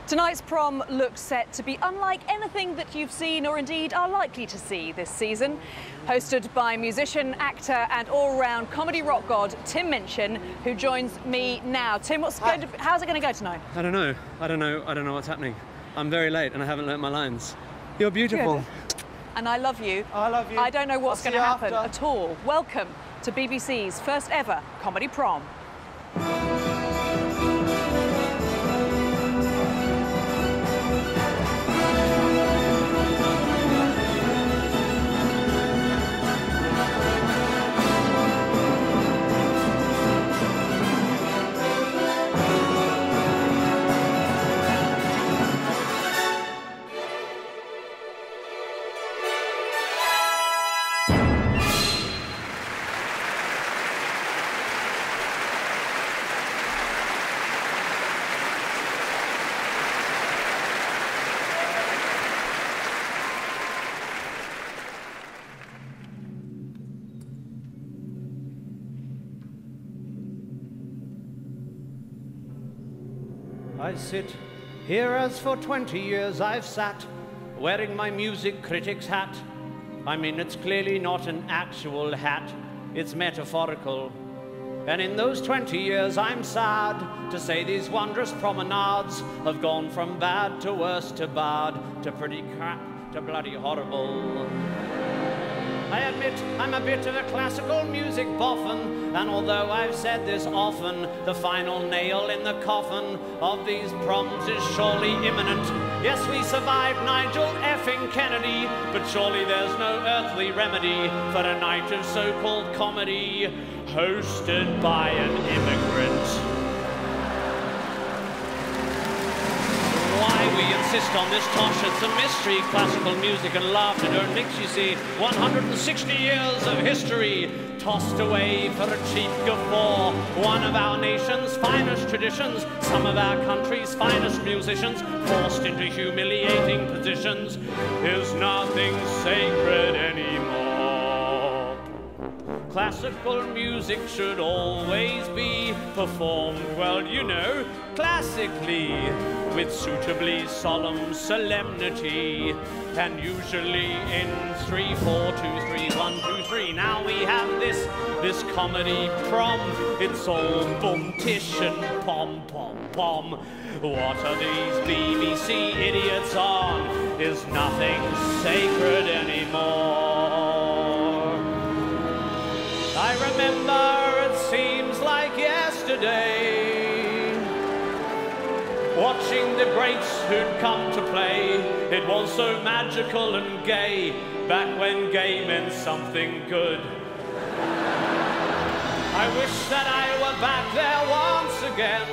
Tonight's prom looks set to be unlike anything that you've seen or indeed are likely to see this season. Hosted by musician, actor and all-round comedy rock god Tim Minchin, who joins me now. Tim, how's it going to go tonight? I don't know what's happening. I'm very late and I haven't learnt my lines. You're beautiful. Good. And I love you. I love you. I don't know what's going to happen at all. Welcome to BBC's first ever Comedy Prom. I sit here as for 20 years I've sat, wearing my music critic's hat. I mean, it's clearly not an actual hat, it's metaphorical. And in those 20 years I'm sad to say these wondrous promenades have gone from bad to worse to bad to pretty crap to bloody horrible. I admit I'm a bit of a classical music boffin, and although I've said this often, the final nail in the coffin of these proms is surely imminent. Yes, we survived Nigel effing Kennedy, but surely there's no earthly remedy for a night of so-called comedy hosted by an immigrant. Why we insist on this tosh, it's a mystery. Classical music and laughter don't mix, you see. 160 years of history tossed away for a cheap guffaw. One of our nation's finest traditions, some of our country's finest musicians, forced into humiliating positions. Is nothing sacred anymore. Classical music should always be performed, well, you know, classically, with suitably solemn solemnity, and usually in 3, 4, 2, 3, 1, 2, 3. Now we have this comedy prom. It's all boom-tish and pom-pom-pom. What are these BBC idiots on? Is nothing sacred anymore? I remember, it seems like yesterday, watching the greats who'd come to play. It was so magical and gay, back when gay meant something good. I wish that I were back there once again,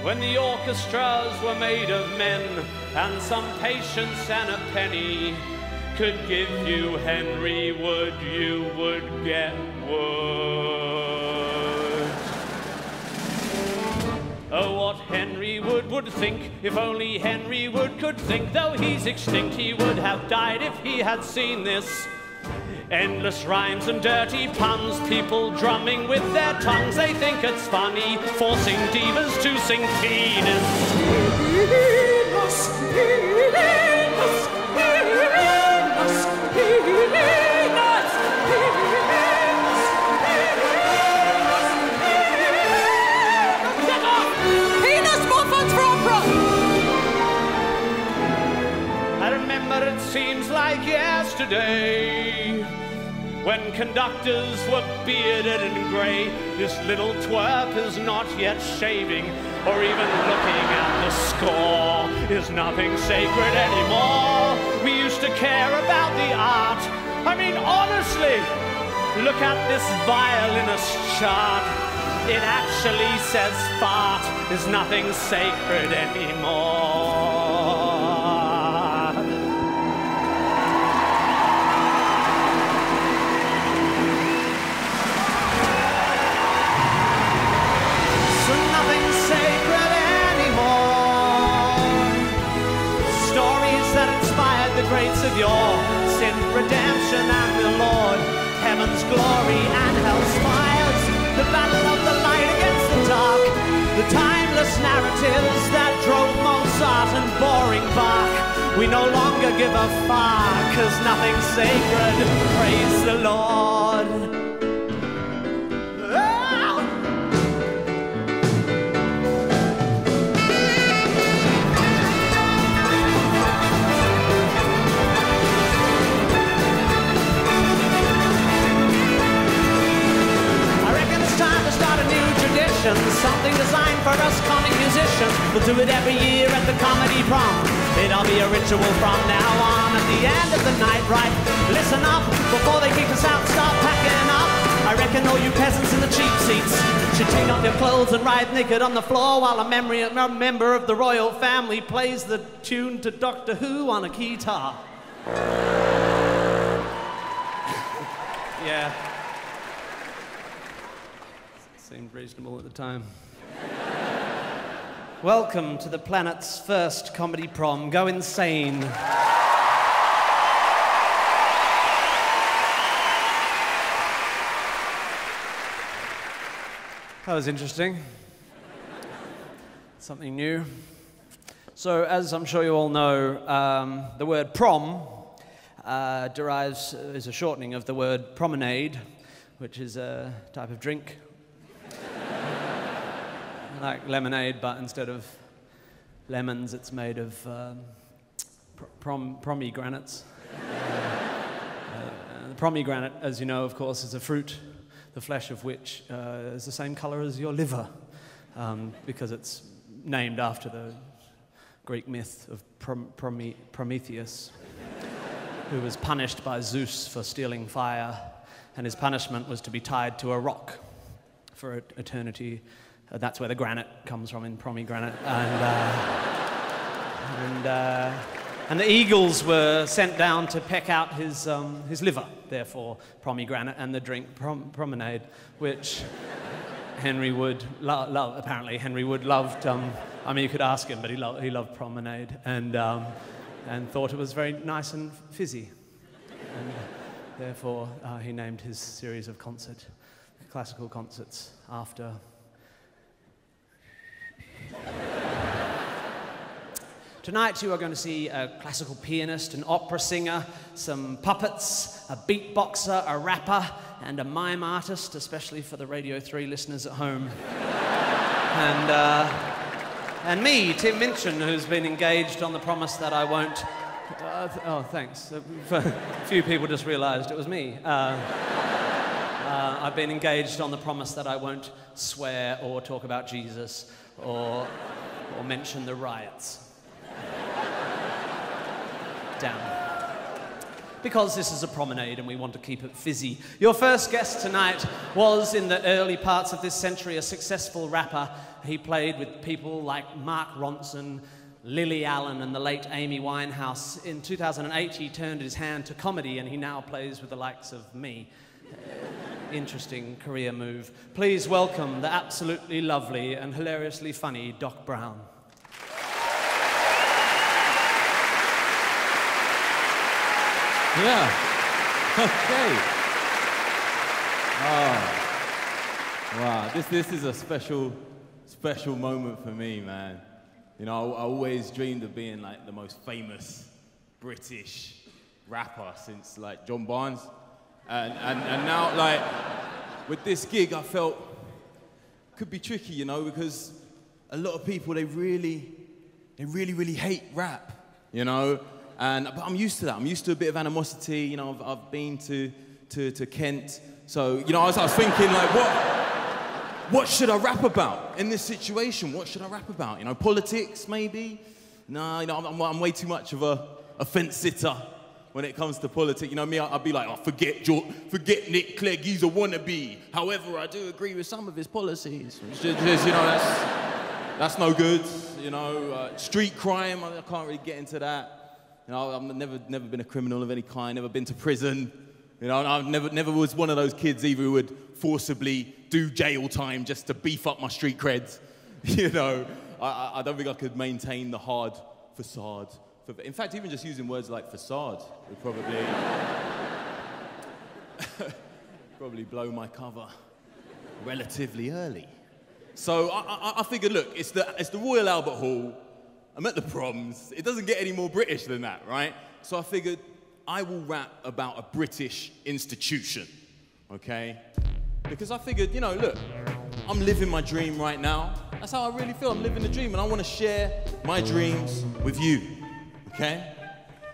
when the orchestras were made of men, and some patience and a penny could give you Henry Wood, you would get wood. Oh, what Henry Wood would think, if only Henry Wood could think. Though he's extinct, he would have died if he had seen this. Endless rhymes and dirty puns, people drumming with their tongues. They think it's funny, forcing divas to sing penis. It seems like yesterday, when conductors were bearded and grey. This little twerp is not yet shaving, or even looking at the score. Is nothing sacred anymore? We used to care about the art. I mean, honestly, look at this violinist chart. It actually says fart. Is nothing sacred anymore? The greats of yore, sin, redemption, and the Lord, heaven's glory and hell's fires, the battle of the light against the dark, the timeless endless narratives that drove Mozart and boring Bach. We no longer give a fuck, 'cause nothing's sacred, praise the Lord. Something designed for us comic musicians. We'll do it every year at the Comedy Proms. It'll be a ritual from now on. At the end of the night, right? Listen up, before they kick us out, start packing up. I reckon all you peasants in the cheap seats should take off your clothes and ride naked on the floor while a member of the royal family plays the tune to Doctor Who on a guitar. Yeah. Seemed reasonable at the time. Welcome to the planet's first comedy prom. Go insane. That was interesting. Something new. So, as I'm sure you all know, the word prom is a shortening of the word promenade, which is a type of drink. Like lemonade, but instead of lemons, it's made of pomegranates. The pomegranate, as you know, of course, is a fruit, the flesh of which is the same color as your liver, because it's named after the Greek myth of Prometheus, who was punished by Zeus for stealing fire, and his punishment was to be tied to a rock for eternity. That's where the granite comes from, in pomegranate. And the eagles were sent down to peck out his liver, therefore pomegranate, and the drink promenade, which Henry Wood loved. Apparently, Henry Wood loved. I mean, you could ask him, but he loved promenade, and thought it was very nice and fizzy, and therefore he named his series of classical concerts after. Tonight you are going to see a classical pianist, an opera singer, some puppets, a beatboxer, a rapper, and a mime artist, especially for the Radio 3 listeners at home. And me, Tim Minchin, who's been engaged on the promise that I won't... oh, thanks. A few people just realised it was me. I've been engaged on the promise that I won't swear or talk about Jesus or mention the riots. Down. Because this is a promenade and we want to keep it fizzy. Your first guest tonight was, in the early parts of this century, a successful rapper. He played with people like Mark Ronson, Lily Allen, and the late Amy Winehouse. In 2008, he turned his hand to comedy, and he now plays with the likes of me. Interesting career move. Please welcome the absolutely lovely and hilariously funny Doc Brown. Yeah. Okay. Oh. Wow. This is a special moment for me, man. You know, I always dreamed of being like the most famous British rapper since like John Barnes, and now like with this gig, I felt it could be tricky, you know, because a lot of people they really hate rap, you know. But I'm used to that. I'm used to a bit of animosity. You know, I've been to Kent. So, you know, I was thinking, like, what should I rap about in this situation? What should I rap about? You know, politics, maybe? No, you know, I'm way too much of a fence sitter when it comes to politics. You know, me, I'd be like, oh, forget Nick Clegg, he's a wannabe. However, I do agree with some of his policies. It's just, you know, that's no good. You know, street crime, I can't really get into that. You know, I've never been a criminal of any kind, never been to prison. You know, I never was one of those kids either who would forcibly do jail time just to beef up my street creds. You know, I don't think I could maintain the hard facade. In fact, even just using words like facade would probably blow my cover relatively early. So I figured, look, it's the Royal Albert Hall. I'm at the proms. It doesn't get any more British than that, right? So I figured I will rap about a British institution, okay? Because I figured, you know, look, I'm living my dream right now. That's how I really feel. I'm living the dream, and I want to share my dreams with you, okay?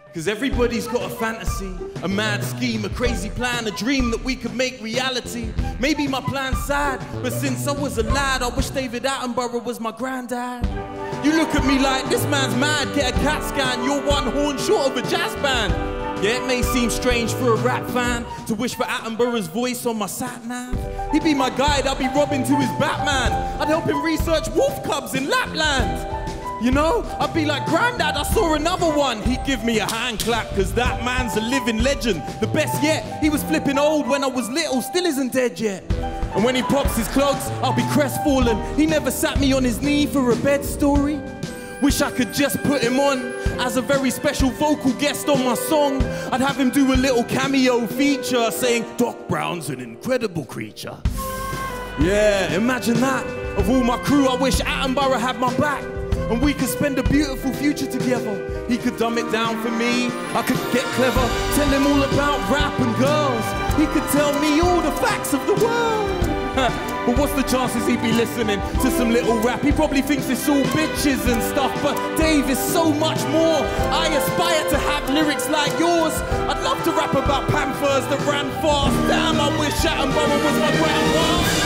Because everybody's got a fantasy, a mad scheme, a crazy plan, a dream that we could make reality. Maybe my plan's sad, but since I was a lad, I wish David Attenborough was my granddad. You look at me like, this man's mad, get a CAT scan, you're one horn short of a jazz band. Yeah, it may seem strange for a rap fan to wish for Attenborough's voice on my sat-nav. He'd be my guide, I'd be Robin to his Batman. I'd help him research wolf cubs in Lapland. You know, I'd be like, Grandad, I saw another one. He'd give me a hand clap, cause that man's a living legend. The best yet, he was flipping old when I was little, still isn't dead yet. And when he pops his clogs, I'll be crestfallen. He never sat me on his knee for a bed story. Wish I could just put him on as a very special vocal guest on my song. I'd have him do a little cameo feature saying, Doc Brown's an incredible creature. Yeah, imagine that. Of all my crew, I wish Attenborough had my back. And we could spend a beautiful future together. He could dumb it down for me, I could get clever, tell him all about rap and girls. He could tell me all the facts of the world. But what's the chances he'd be listening to some little rap? He probably thinks it's all bitches and stuff, but Dave is so much more. I aspire to have lyrics like yours. I'd love to rap about panthers that ran fast. Damn, I wish Attenborough was my grandpa.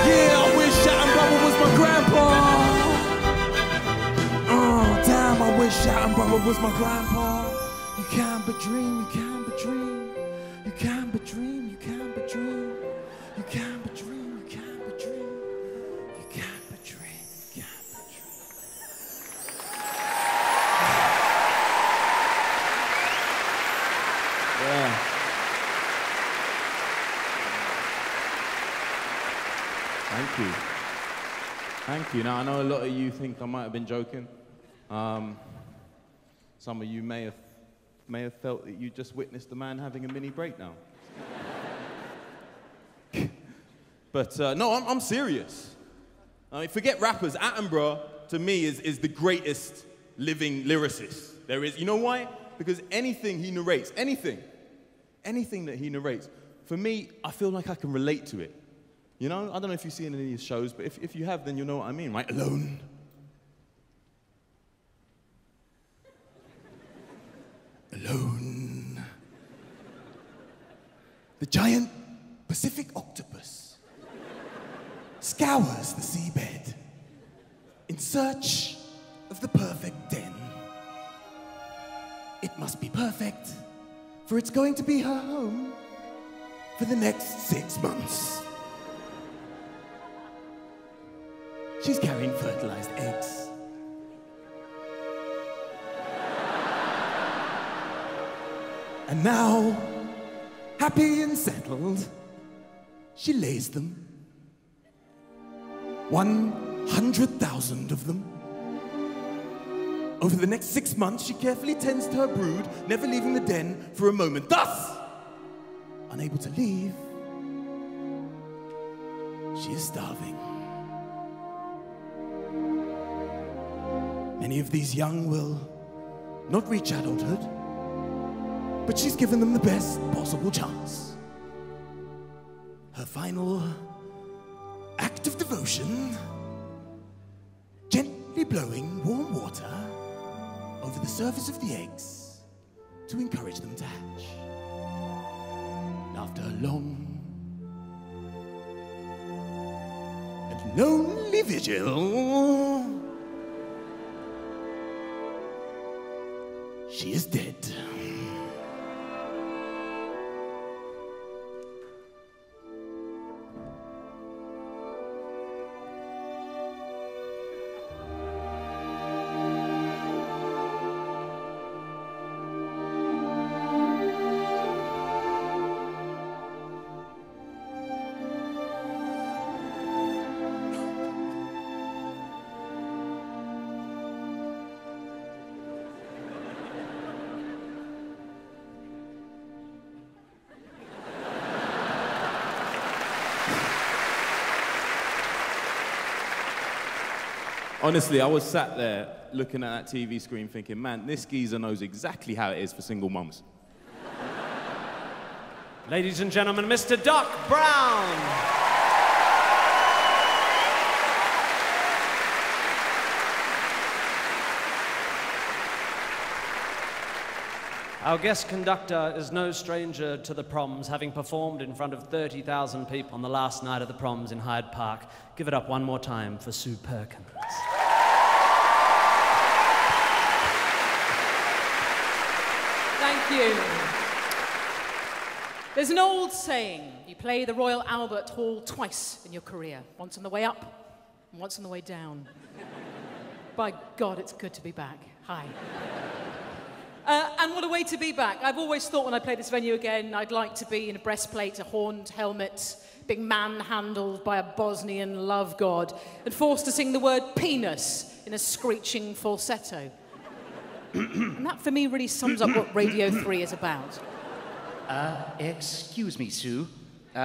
Yeah, I wish Attenborough was my grandpa. Oh, damn, I wish Attenborough was my grandpa. You can but dream, you can but dream. You can but dream, you can but dream. You can but dream, you can but dream. You can but dream, you can but dream. Yeah. Thank you. Thank you. Now, I know a lot of you think I might have been joking. Some of you may have felt that you just witnessed a man having a mini breakdown. But no, I'm serious. I mean, forget rappers. Attenborough, to me, is the greatest living lyricist there is. You know why? Because anything he narrates, anything that he narrates, for me, I feel like I can relate to it. You know, I don't know if you've seen any of these shows, but if you have, then you'll know what I mean, right? Alone. Alone. The giant Pacific octopus scours the seabed in search of the perfect den. It must be perfect, for it's going to be her home for the next 6 months. She's carrying fertilized eggs. And now, happy and settled, she lays them. 100,000 of them. Over the next 6 months, she carefully tends to her brood, never leaving the den for a moment. Thus, unable to leave, she is starving. Many of these young will not reach adulthood, but she's given them the best possible chance. Her final act of devotion, gently blowing warm water over the surface of the eggs to encourage them to hatch. And after a long and lonely vigil, she is dead. Honestly, I was sat there looking at that TV screen thinking, man, this geezer knows exactly how it is for single mums. Ladies and gentlemen, Mr. Doc Brown. Our guest conductor is no stranger to the proms, having performed in front of 30,000 people on the last night of the proms in Hyde Park. Give it up one more time for Sue Perkins. Thank you. There's an old saying, you play the Royal Albert Hall twice in your career, once on the way up and once on the way down. By God, it's good to be back. Hi. And what a way to be back. I've always thought when I play this venue again, I'd like to be in a breastplate, a horned helmet, being manhandled by a Bosnian love god, and forced to sing the word penis in a screeching falsetto. And that, for me, really sums up what Radio 3 is about. Excuse me, Sue.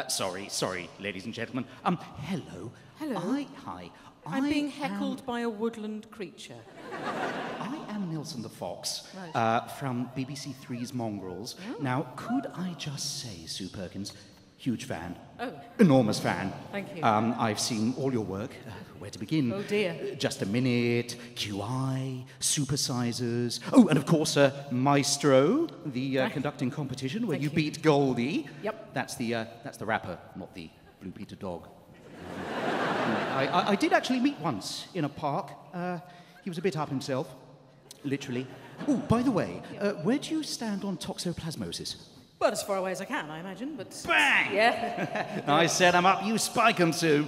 Sorry, ladies and gentlemen. Hello. Hello. Hi. I'm being heckled by a woodland creature. I am Nelson the Fox, Right. from BBC Three's Mongrels. Oh. Now, could I just say, Sue Perkins, huge fan. Oh. Enormous fan. Thank you. I've seen all your work. Where to begin? Oh, dear. Just a Minute, QI, Supersizers. Oh, and of course, Maestro, the conducting competition where Thank you you. beat Goldie. Yep. That's the rapper, not the Blue Peter dog. I did actually meet once in a park. He was a bit up himself, literally. Oh, by the way, where do you stand on toxoplasmosis? Well, as far away as I can, I imagine, but... Bang! Yeah. I set 'em up, you spike 'em, Sue.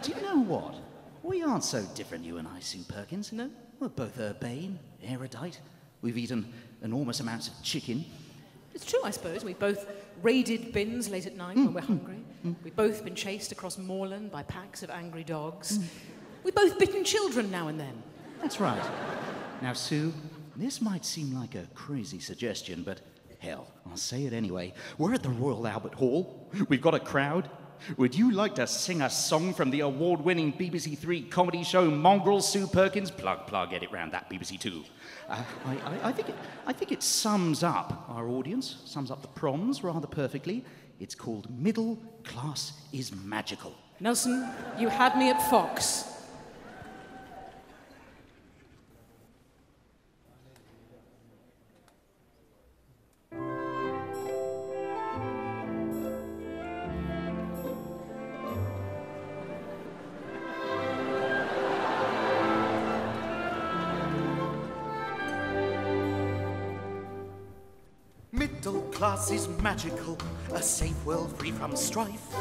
Do you know what? We aren't so different, you and I, Sue Perkins. No? We're both urbane, erudite. We've eaten enormous amounts of chicken. It's true, I suppose. We've both raided bins late at night when we're hungry. We've both been chased across moorland by packs of angry dogs. We've both bitten children now and then. That's right. Now, Sue, this might seem like a crazy suggestion, but hell, I'll say it anyway. We're at the Royal Albert Hall. We've got a crowd. Would you like to sing a song from the award-winning BBC Three comedy show Mongrels, Sue Perkins? Plug, get it round that, BBC Two. I think it sums up our audience, sums up the proms rather perfectly. It's called Middle Class is Magical. Nelson, you had me at Fox. Middle class is magical, a safe world free from strife.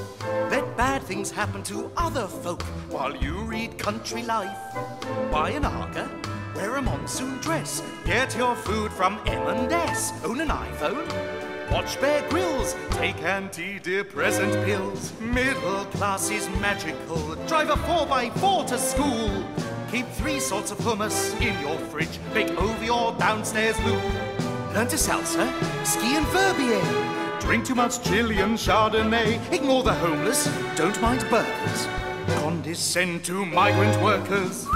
Let bad things happen to other folk while you read country life. Buy an Arga, wear a monsoon dress, get your food from M&S, own an iPhone, watch Bear Grylls, take antidepressant pills. Middle class is magical, drive a 4x4 to school. Keep 3 sorts of hummus in your fridge, bake over your downstairs loo. Learn to salsa, ski and Verbier. Drink too much Chilean Chardonnay. Ignore the homeless, don't mind burgers. Condescend to migrant workers.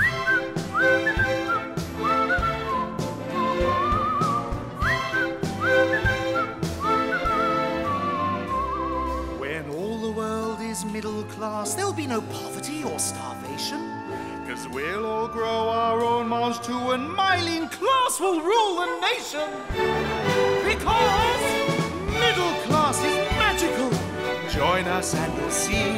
When all the world is middle class, there'll be no poverty or starvation. 'Cause we'll all grow our own mange too, and Mylene class will rule the nation. Because middle class is magical. Join us and you'll see.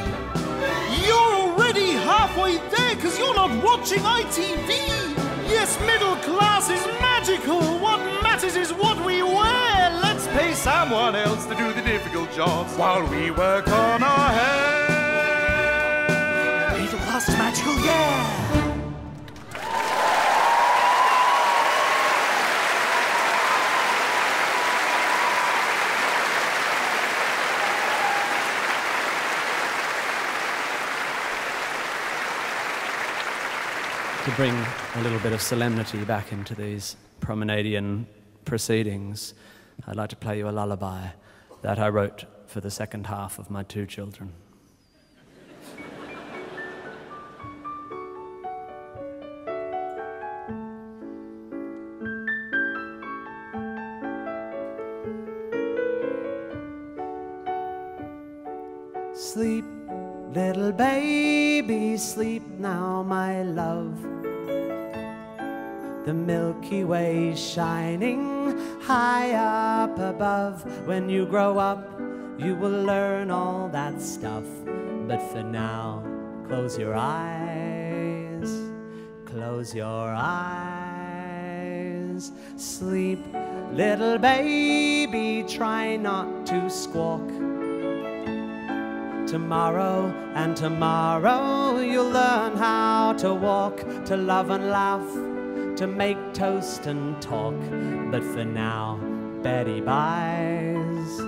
You're already halfway there, 'cause you're not watching ITV. Yes, middle class is magical. What matters is what we wear. Let's pay someone else to do the difficult jobs while we work on our hair. Middle class is magical, yeah. To bring a little bit of solemnity back into these promenadian proceedings, I'd like to play you a lullaby that I wrote for the second half of my 2 children. Sleep, little baby, sleep now, my love. The Milky Way shining high up above. When you grow up, you will learn all that stuff. But for now, close your eyes, close your eyes. Sleep, little baby, try not to squawk. Tomorrow and tomorrow you'll learn how to walk, to love and laugh, to make toast and talk. But for now, Betty buys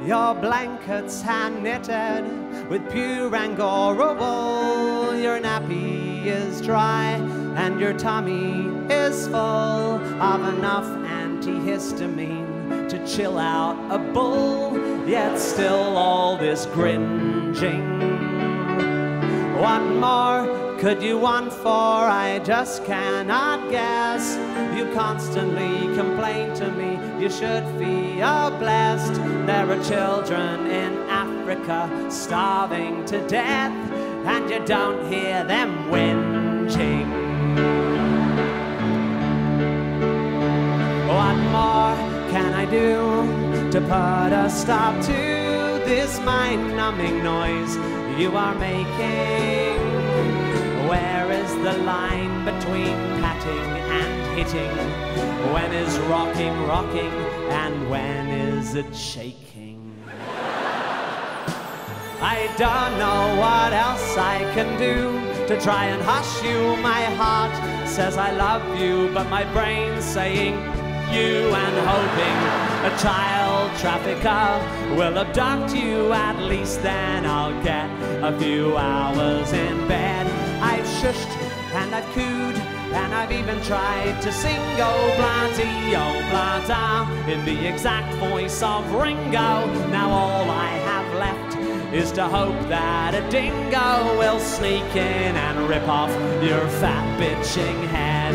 your blankets hand knitted with pure Angora wool. Your nappy is dry and your tummy is full of enough antihistamine to chill out a bull. Yet still all this gringing. What more could you want for? I just cannot guess. You constantly complain to me. You should feel blessed. There are children in Africa starving to death, and you don't hear them whinging. What more can I do to put a stop to this mind-numbing noise you are making? Where is the line between patting and hitting? When is rocking rocking and when is it shaking? I don't know what else I can do to try and hush you. My heart says I love you, but my brain's saying you, and hoping a child trafficker will abduct you. At least then I'll get a few hours in bed. I've shushed and I've cooed and I've even tried to sing oh blah in the exact voice of Ringo. Now all I have left is to hope that a dingo will sneak in and rip off your fat bitching head.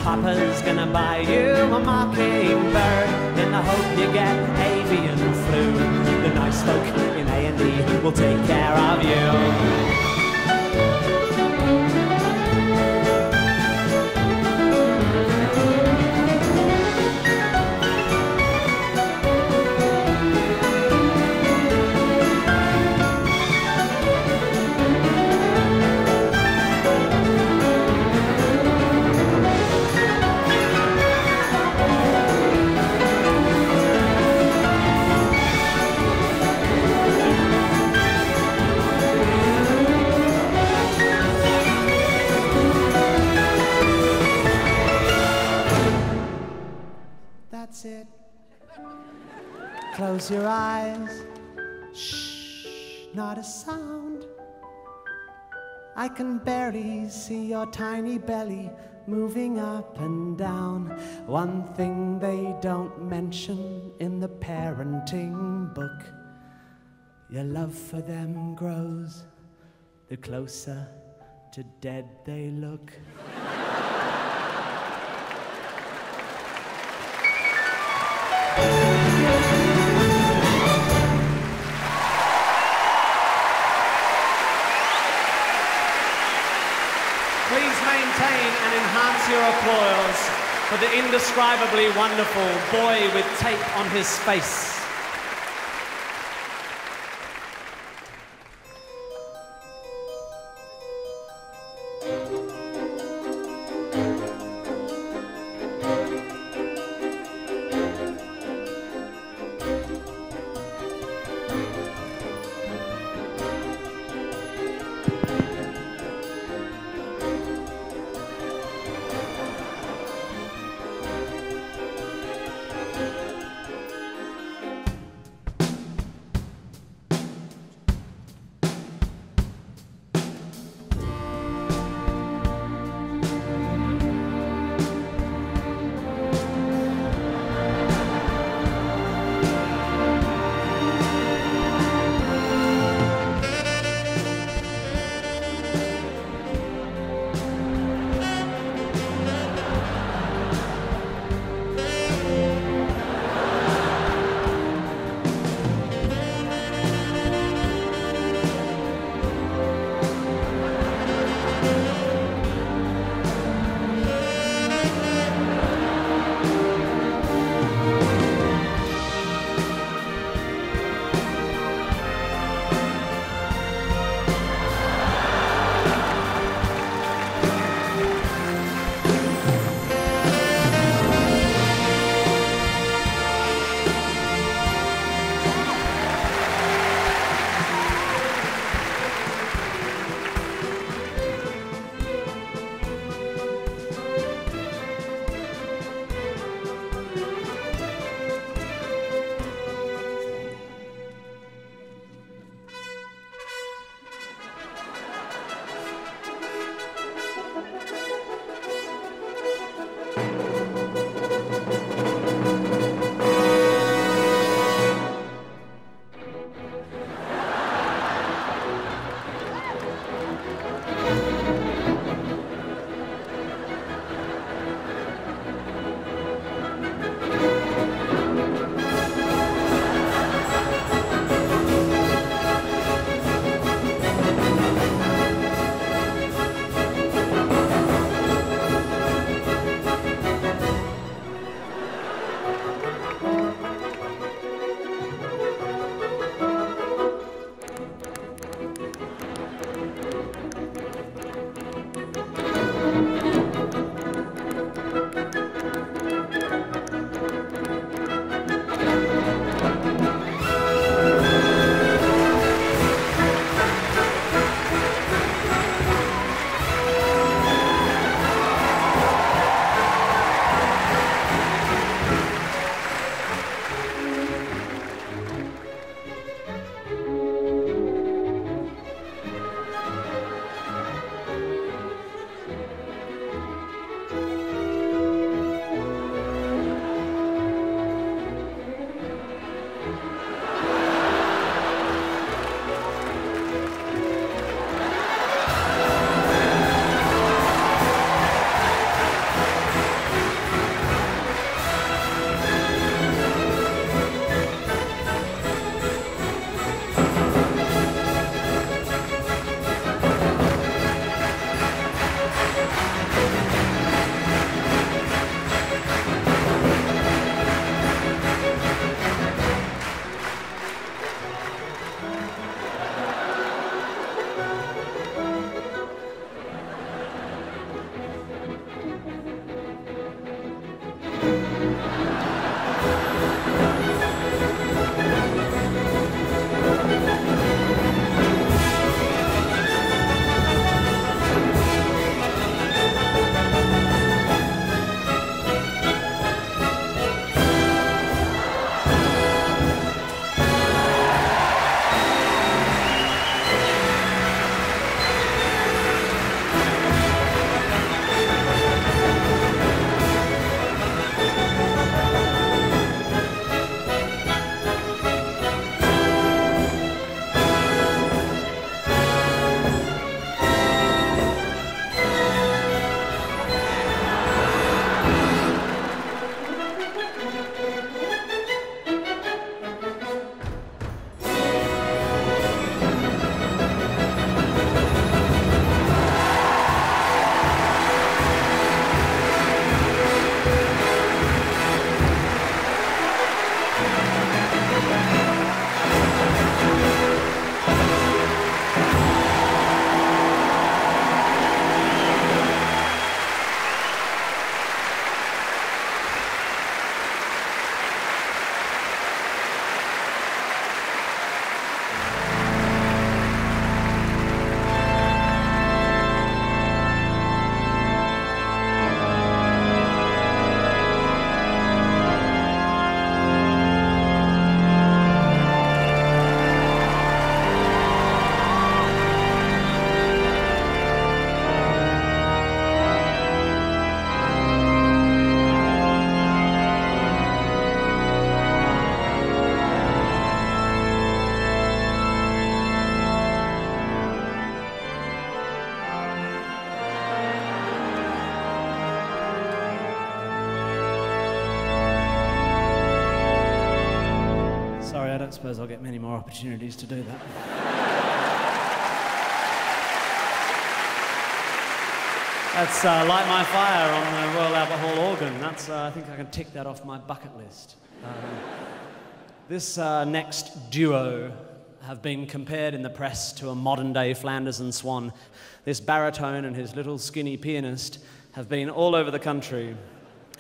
Papa's gonna buy you a mockingbird in the hope you get avian flu. The nice folk in A&E will take care of you. That's it. Close your eyes. Shh, not a sound. I can barely see your tiny belly moving up and down. One thing they don't mention in the parenting book: your love for them grows the closer to dead they look. Please maintain and enhance your applause for the indescribably wonderful boy with tape on his face. don't suppose I'll get many more opportunities to do that. That's Light My Fire on the Royal Albert Hall organ. That's, I think I can tick that off my bucket list. This next duo have been compared in the press to a modern-day Flanders and Swan. This baritone and his little skinny pianist have been all over the country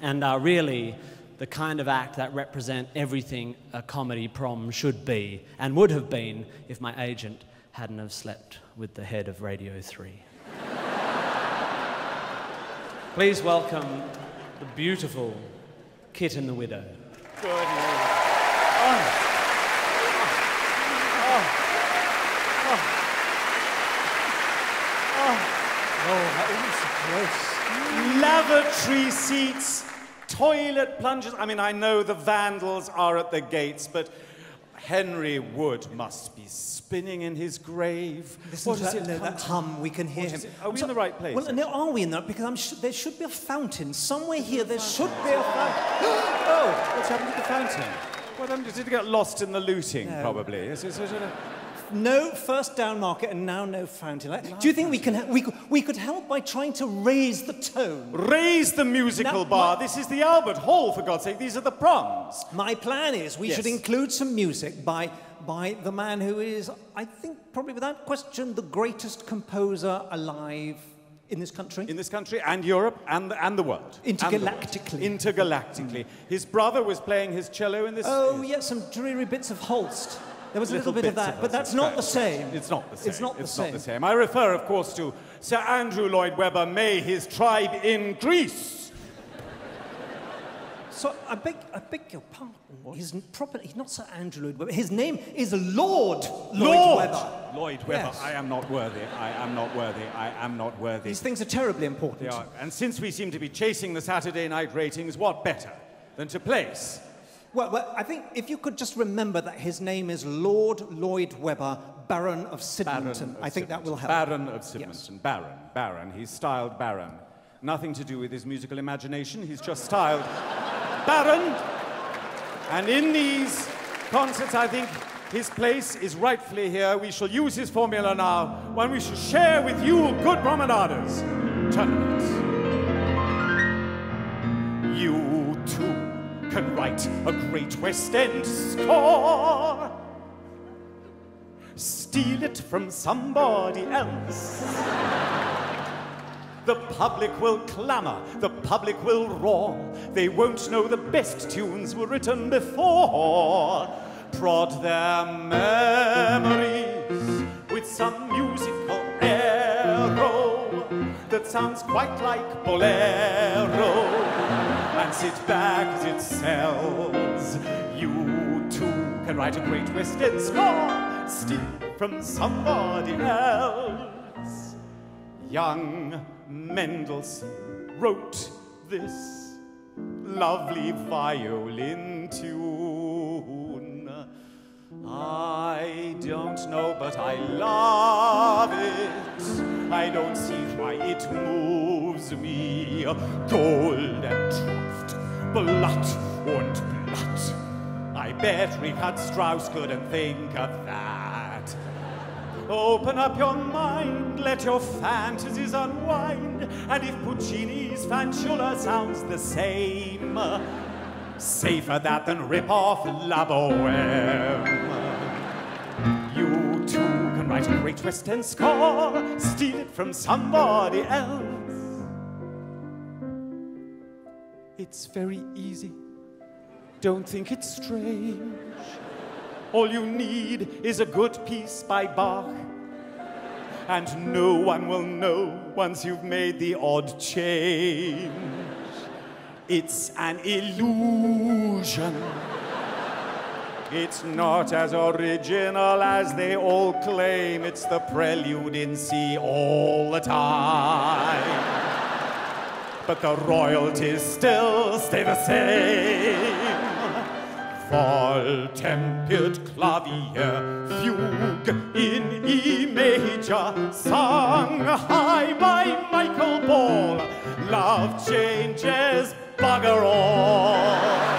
and are really the kind of act that represent everything a comedy prom should be and would have been if my agent hadn't have slept with the head of Radio 3. Please welcome the beautiful Kit and the Widow. Good morning. Lavatory seats, toilet plunges. I mean, I know the vandals are at the gates, but Henry Wood must be spinning in his grave. Listen to that hum, we can hear him. Are we in the right place? Well, no, are we in that? Because there should be a fountain. Somewhere here there should be a fountain. Oh, what's happened to the fountain? Well, then did it get lost in the looting, probably? Is no first down market and now no fountain. Do you think we could help by trying to raise the tone? Raise the musical bar. This is the Albert Hall, for God's sake. These are the proms. My plan is we should include some music by the man who is, I think, probably without question, the greatest composer alive in this country. In this country and Europe and the world. Intergalactically. Intergalactically. His brother was playing his cello in this... Oh, yes, some dreary bits of Holst. There was a little bit of that, but that's not the same. It's not the same. It's not the same. Not the same. I refer, of course, to Sir Andrew Lloyd Webber, may his tribe increase. So, I beg your pardon. He's not Sir Andrew Lloyd Webber. His name is Lloyd Webber. Lloyd Webber. Yes. I am not worthy. I am not worthy. I am not worthy. These things are terribly important. They are. And since we seem to be chasing the Saturday night ratings, what better than to place... Well, I think if you could just remember that his name is Lord Lloyd Webber, Baron of Sidmonton. I think that will help. Baron of Sidmonton. Yes. Baron. He's styled Baron. Nothing to do with his musical imagination. He's just styled Baron. And in these concerts, I think his place is rightfully here. We shall use his formula now, one we shall share with you, good promenaders. Tournament. You too can write a great West End score. Steal it from somebody else. The public will clamour, the public will roar. They won't know the best tunes were written before. Prod their memories with some musical arrow that sounds quite like bolero. And sit back as it sells. You too can write a great West End score. Steal from somebody else. Young Mendelssohn wrote this lovely violin tune. I don't know, but I love it. I don't see why it moves me. Gold and Tropft, Blatt und Blatt. I bet Richard Strauss couldn't think of that. Open up your mind, let your fantasies unwind, and if Puccini's Fanciulla sounds the same, safer that than rip off La Boheme. You too can write a great West End score, steal it from somebody else. It's very easy. Don't think it's strange. All you need is a good piece by Bach, and no one will know once you've made the odd change. It's an illusion. It's not as original as they all claim. It's the prelude in C all the time. But the royalties still stay the same. Voll-tempered Klavier, Fugue in E major, sung high by Michael Ball. Love changes bugger all.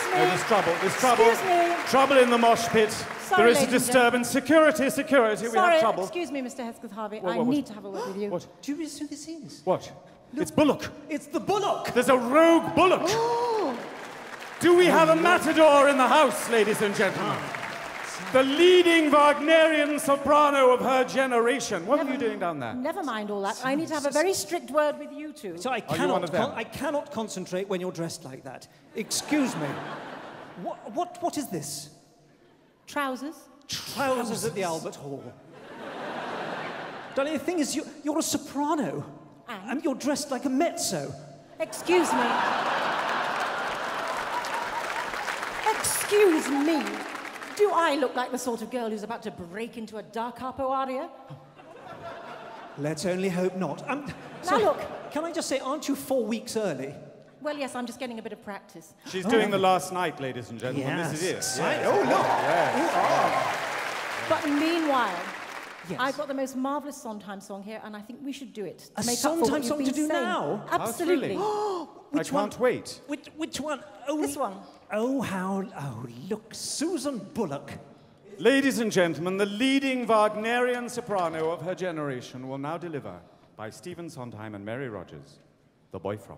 Excuse me. No, there's trouble. There's trouble. Excuse me. Trouble in the mosh pit. Sorry, there is a ladies and disturbance. Security, security. We have trouble. Excuse me, Mr. Hesketh Harvey. What, I what? need to have a word with you. What? Do you realize who this is? What? It's Bullock. It's the Bullock! There's a rogue Bullock. Do we have a matador in the house, ladies and gentlemen? The leading Wagnerian soprano of her generation. What are you doing down there? Never mind all that. I need to have a very strict word with you two. So I cannot concentrate when you're dressed like that. Excuse me. What is this? Trousers? Trousers at the Albert Hall. Darling, the thing is, you're a soprano. And you're dressed like a mezzo. Excuse me. Excuse me. Do I look like the sort of girl who's about to break into a da capo aria? Let's only hope not. Now look. Can I just say, aren't you 4 weeks early? Well, yes, I'm just getting a bit of practice. She's doing the last night, ladies and gentlemen. Yes. This is it. Exciting. Oh, look. Yes. But meanwhile, Yes. I've got the most marvellous Sondheim song here, and I think we should do it. A make up for what Sondheim you've song been to do saying. now? Absolutely. I can't wait. Which one? Oh, This one. Oh, look, Susan Bullock. Ladies and gentlemen, the leading Wagnerian soprano of her generation will now deliver, by Stephen Sondheim and Mary Rogers, The Boy From.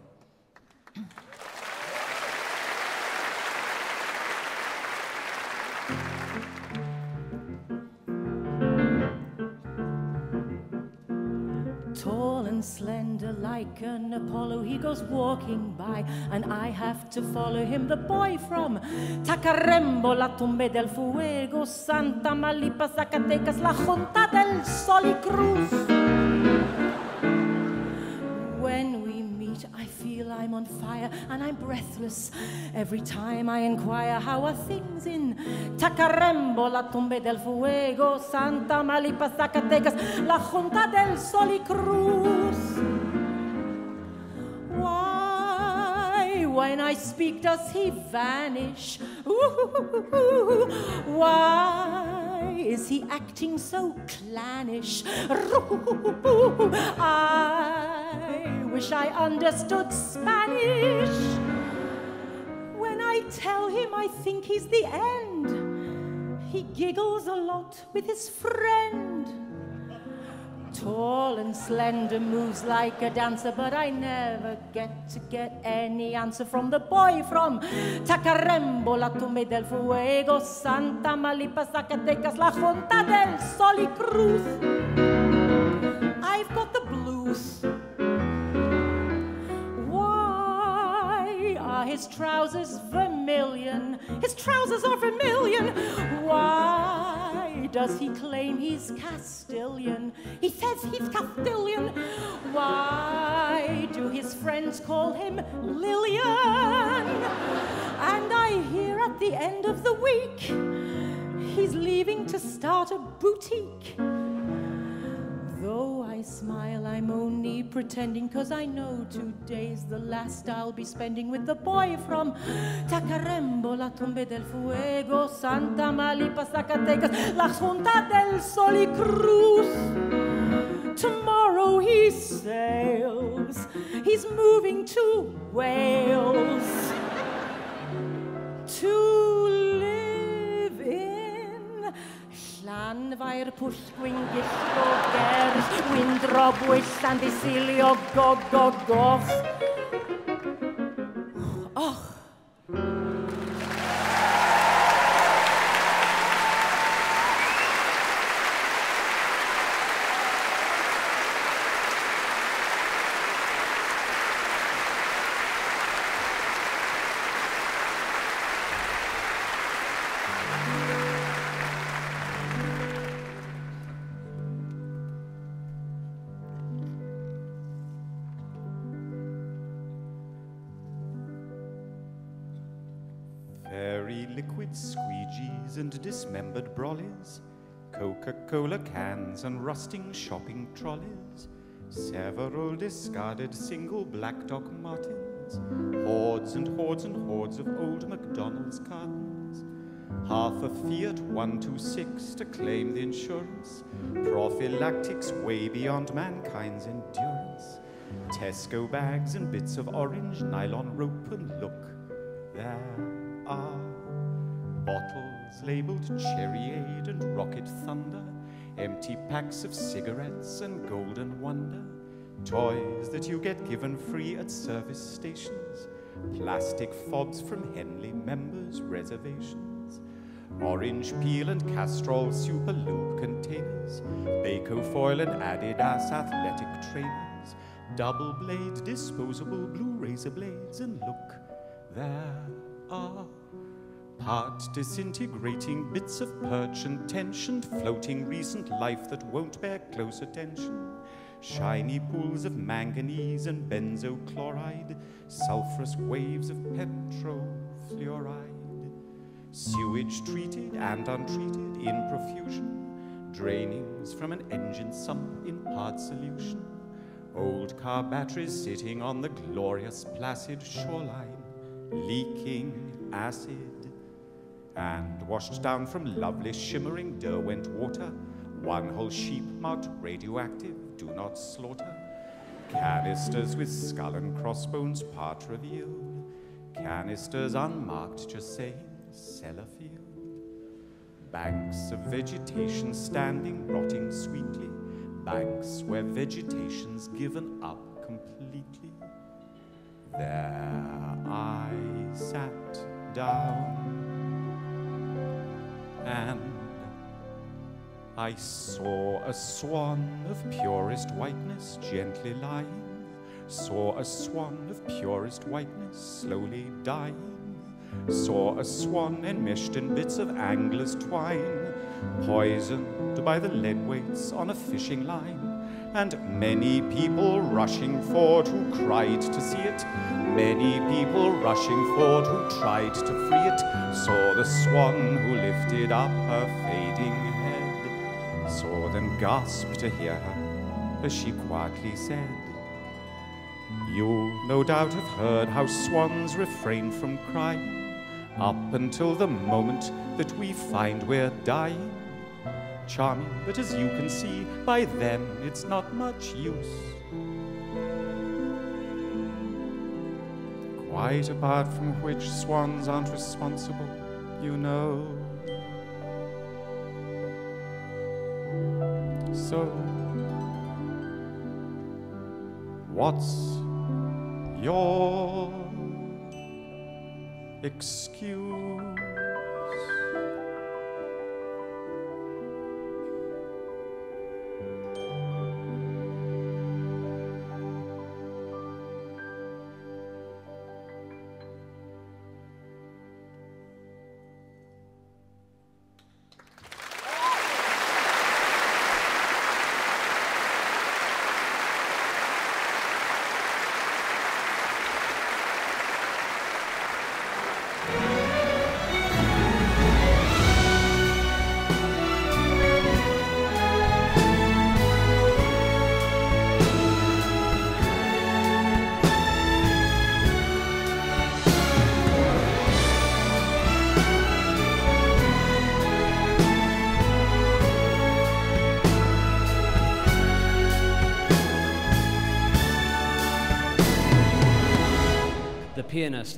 Tall and slender like an Apollo, he goes walking by, and I have to follow him, the boy from Tacarembo, la tumbe del fuego, Santa Malipa, Zacatecas, la Junta del Sol y Cruz. When we meet, I feel I'm on fire, and I'm breathless every time I inquire how are things in Tacarembo, la tumbe del fuego, Santa Malipa, Zacatecas, la Junta del Sol y Cruz. Why, when I speak, does he vanish? Ooh, why is he acting so clannish? I wish I understood Spanish. When I tell him I think he's the end, he giggles a lot with his friend. Tall and slender, moves like a dancer, but I never get any answer from the boy from Tacarembo, la tumbe del fuego, Santa Malipa, Zacatecas, la Junta del Sol y Cruz. I've got the blues. Why are his trousers vermilion? His trousers are vermilion. Why does he claim he's Castilian? He says he's Castilian. Why do his friends call him Lillian? And I hear at the end of the week he's leaving to start a boutique. Though I smile, I'm only pretending, 'cause I know today's the last I'll be spending with the boy from Tacarembo, la tumbe del fuego, Santa Malipa, Zacatecas, la Junta del Sol y Cruz. Tomorrow he sails, he's moving to Wales to live in Llanfair, Pwllgwyn, Gillgo, Gers, Windrob, Wyll, and Isilio, Goch. Oh. Fairy liquid squeegees and dismembered brollies, Coca-Cola cans and rusting shopping trolleys, several discarded single black Doc Martens, hordes and hordes and hordes of old McDonald's cartons, half a Fiat 126 to claim the insurance, prophylactics way beyond mankind's endurance, Tesco bags and bits of orange nylon rope, and look, there I labeled Cherryade and Rocket Thunder, empty packs of cigarettes and Golden Wonder, toys that you get given free at service stations, plastic fobs from Henley members' reservations, orange peel and Castrol Super Lube containers, Baco foil and Adidas athletic trainers, double blade disposable blue razor blades, and look, there are part disintegrating bits of perch and tensioned floating recent life that won't bear close attention. Shiny pools of manganese and benzochloride, sulfurous waves of petrofluoride, sewage treated and untreated in profusion, drainings from an engine sump in part solution, old car batteries sitting on the glorious placid shoreline, leaking acid, and washed down from lovely shimmering Derwent water, one whole sheep marked radioactive, do not slaughter, canisters with skull and crossbones part revealed, canisters unmarked just saying Sellafield, banks of vegetation standing rotting sweetly, banks where vegetation's given up completely. There I sat down and I saw a swan of purest whiteness gently lying, saw a swan of purest whiteness slowly dying, saw a swan enmeshed in bits of angler's twine, poisoned by the lead weights on a fishing line, and many people rushing forward who cried to see it, many people rushing forward who tried to free it, saw the swan who lifted up her fading head, saw them gasp to hear her as she quietly said, "You'll no doubt have heard how swans refrain from crying up until the moment that we find we're dying. Charming, but as you can see, by then it's not much use. Quite apart from which swans aren't responsible, you know. So, what's your excuse?"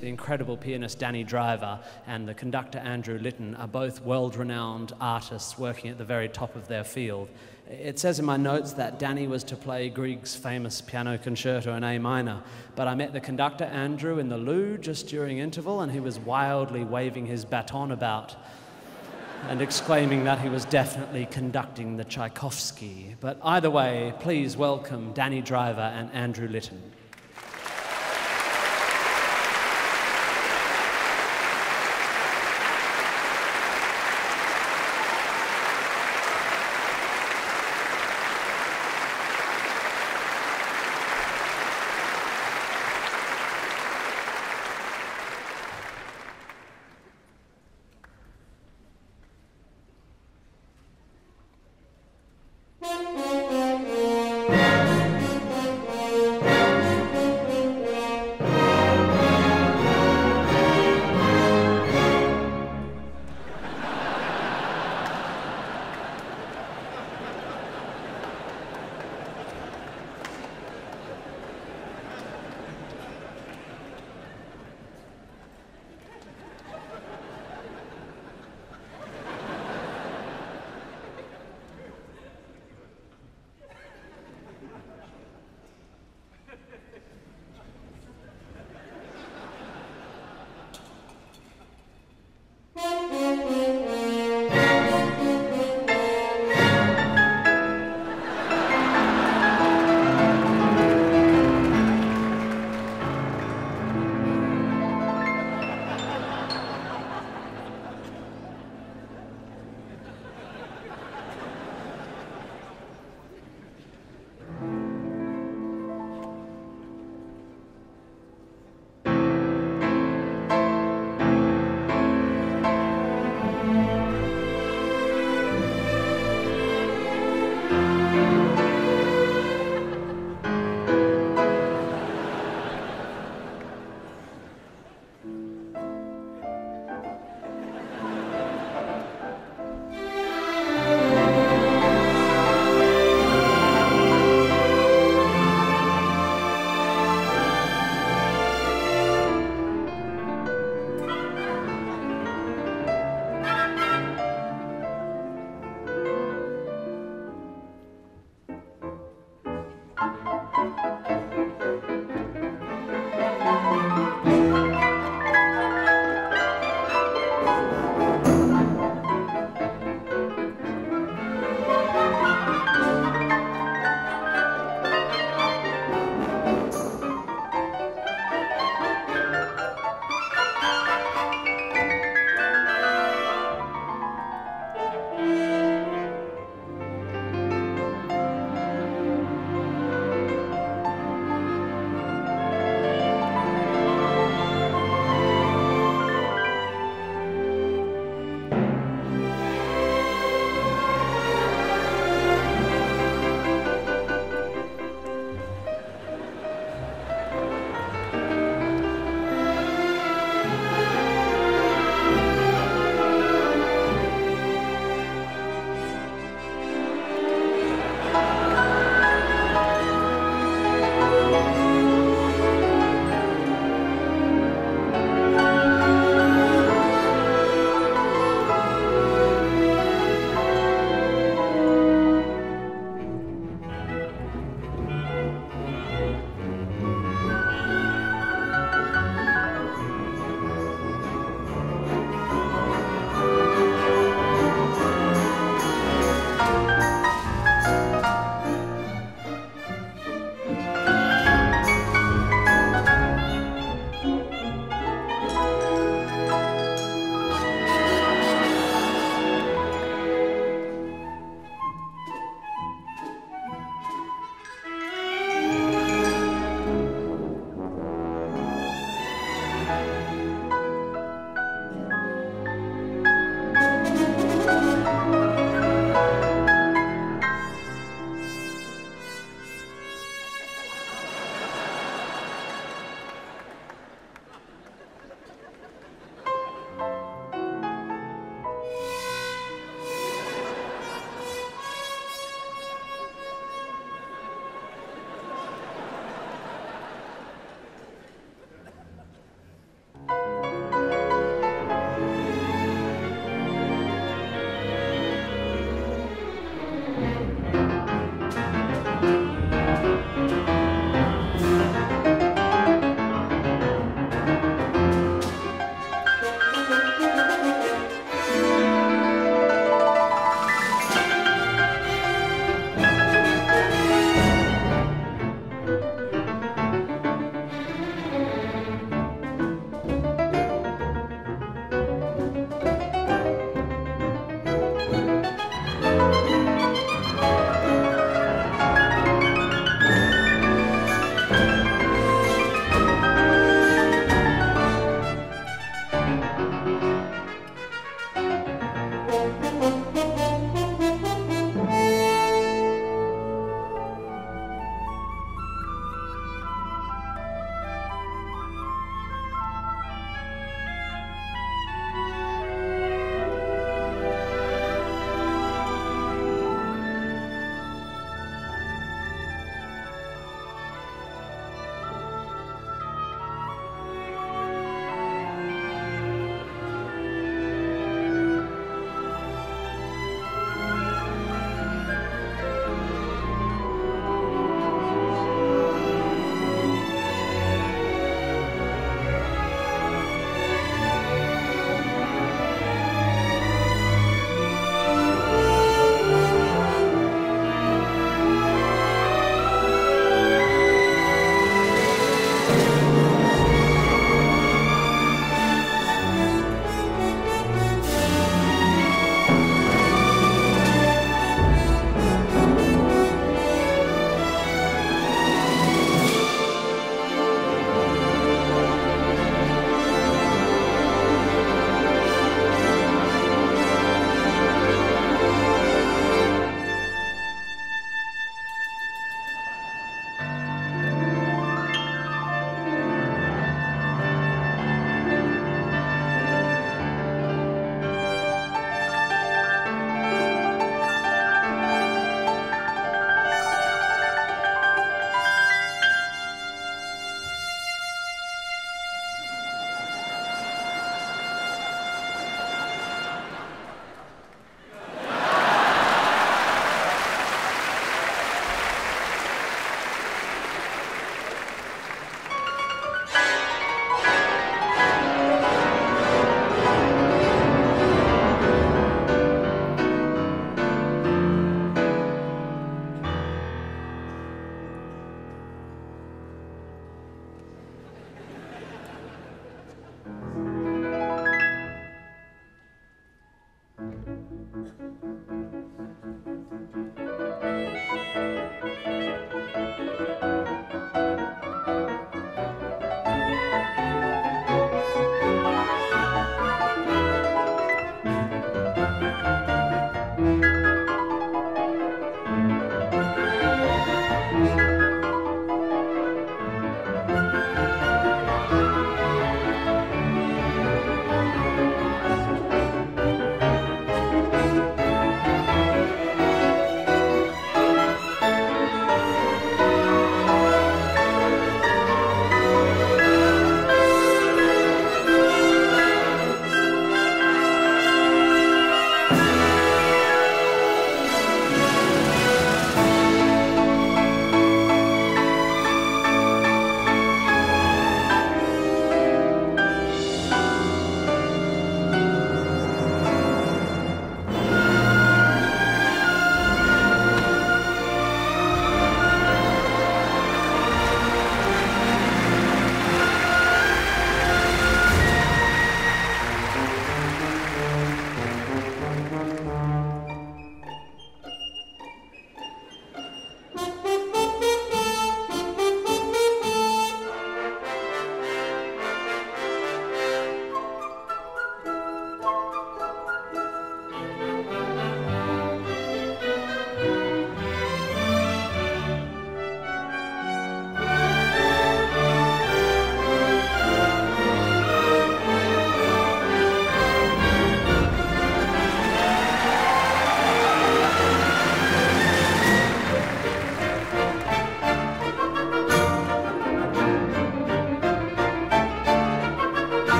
The incredible pianist Danny Driver and the conductor Andrew Litton are both world-renowned artists working at the very top of their field. It says in my notes that Danny was to play Grieg's famous piano concerto in A minor, but I met the conductor Andrew in the loo just during interval, and he was wildly waving his baton about and exclaiming that he was definitely conducting the Tchaikovsky. But either way, please welcome Danny Driver and Andrew Litton.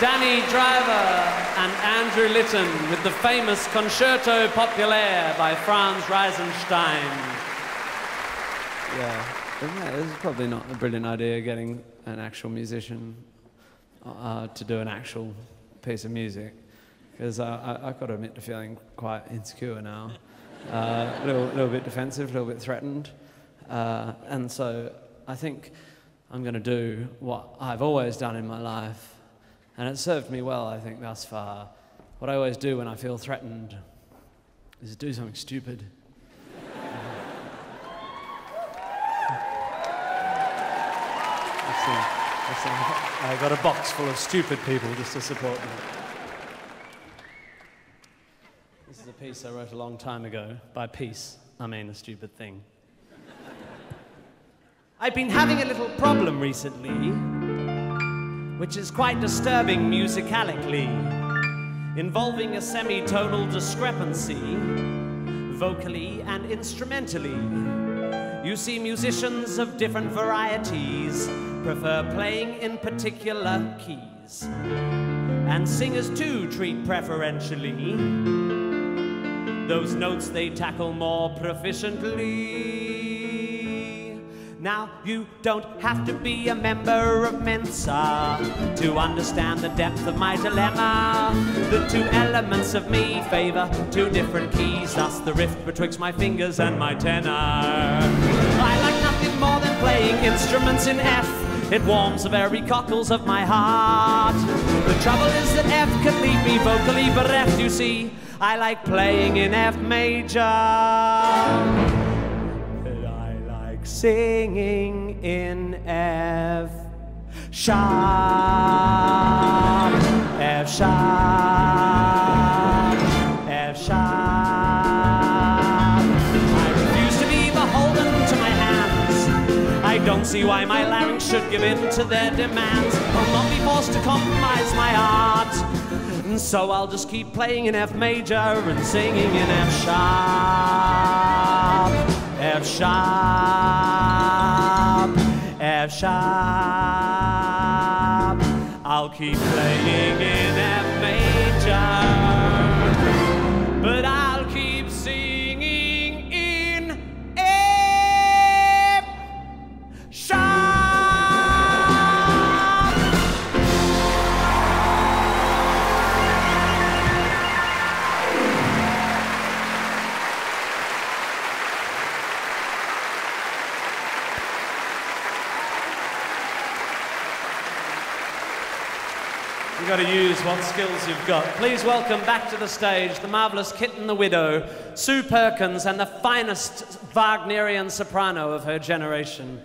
Danny Driver and Andrew Litton with the famous Concerto Populaire by Franz Reisenstein. Yeah, this is probably not a brilliant idea, getting an actual musician to do an actual piece of music, because I've got to admit to feeling quite insecure now. A little bit defensive, a little bit threatened. And so I think I'm going to do what I've always done in my life, and it's served me well, I think, thus far. What I always do when I feel threatened is do something stupid. I got a box full of stupid people just to support me. This is a piece I wrote a long time ago. By piece, I mean a stupid thing. I've been having a little problem recently, which is quite disturbing musicalically, involving a semitonal discrepancy, vocally and instrumentally. You see, musicians of different varieties prefer playing in particular keys, and singers too treat preferentially those notes they tackle more proficiently. Now, you don't have to be a member of Mensa to understand the depth of my dilemma. The two elements of me favor two different keys, thus the rift betwixt my fingers and my tenor. I like nothing more than playing instruments in F. It warms the very cockles of my heart. The trouble is that F can leave me vocally bereft, you see. I like playing in F major. Singing in F sharp, F sharp, F sharp. I refuse to be beholden to my hands. I don't see why my larynx should give in to their demands. I'll not be forced to compromise my art. And so I'll just keep playing in F major and singing in F sharp, F sharp, F sharp. I'll keep playing in F major, but I'll keep singing in F sharp. You've got to use what skills you've got. Please welcome back to the stage the marvellous Kitten the Widow, Sue Perkins, and the finest Wagnerian soprano of her generation,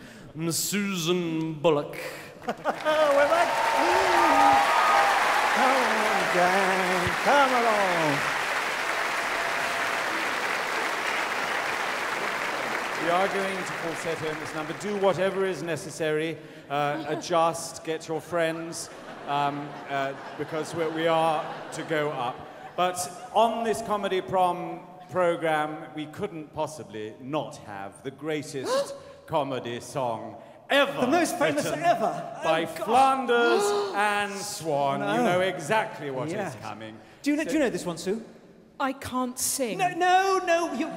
Susan Bullock. We're back. Come on, gang. Come along. We are going to falsetto in this number. Do whatever is necessary. Adjust, get your friends. Because we are to go up. But on this Comedy Prom program, we couldn't possibly not have the greatest comedy song ever. The most famous ever. By Flanders and Swan. No. You know exactly what is coming. Do you know this one, Sue? I can't sing. No.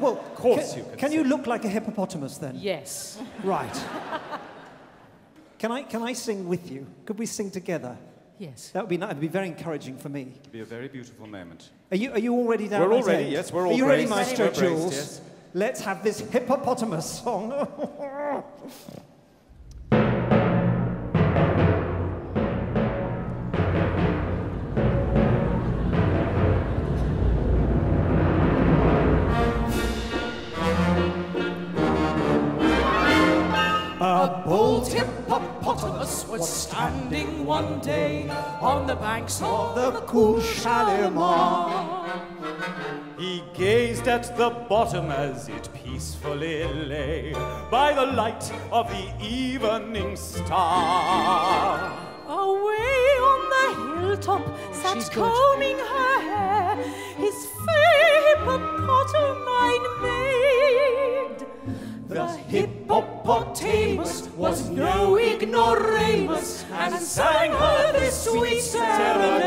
Well, of course you can. Can you look like a hippopotamus then? Yes. Right. Can I sing with you? Could we sing together? Yes. That would be nice. It'd be very encouraging for me. It'd be a very beautiful moment. Are you all ready down? We're all ready, yes, we're all Are you ready, braced. Maestro We're braced, Jules? yes. Let's have this hippopotamus song. A bold hippopotamus was standing one day on the banks of the Kushalimar. He gazed at the bottom as it peacefully lay by the light of the evening star. Away on the hilltop sat combing her hair his fair hippopotamine maid. The hippopotamus was no ignoramus and sang her this sweet serenade.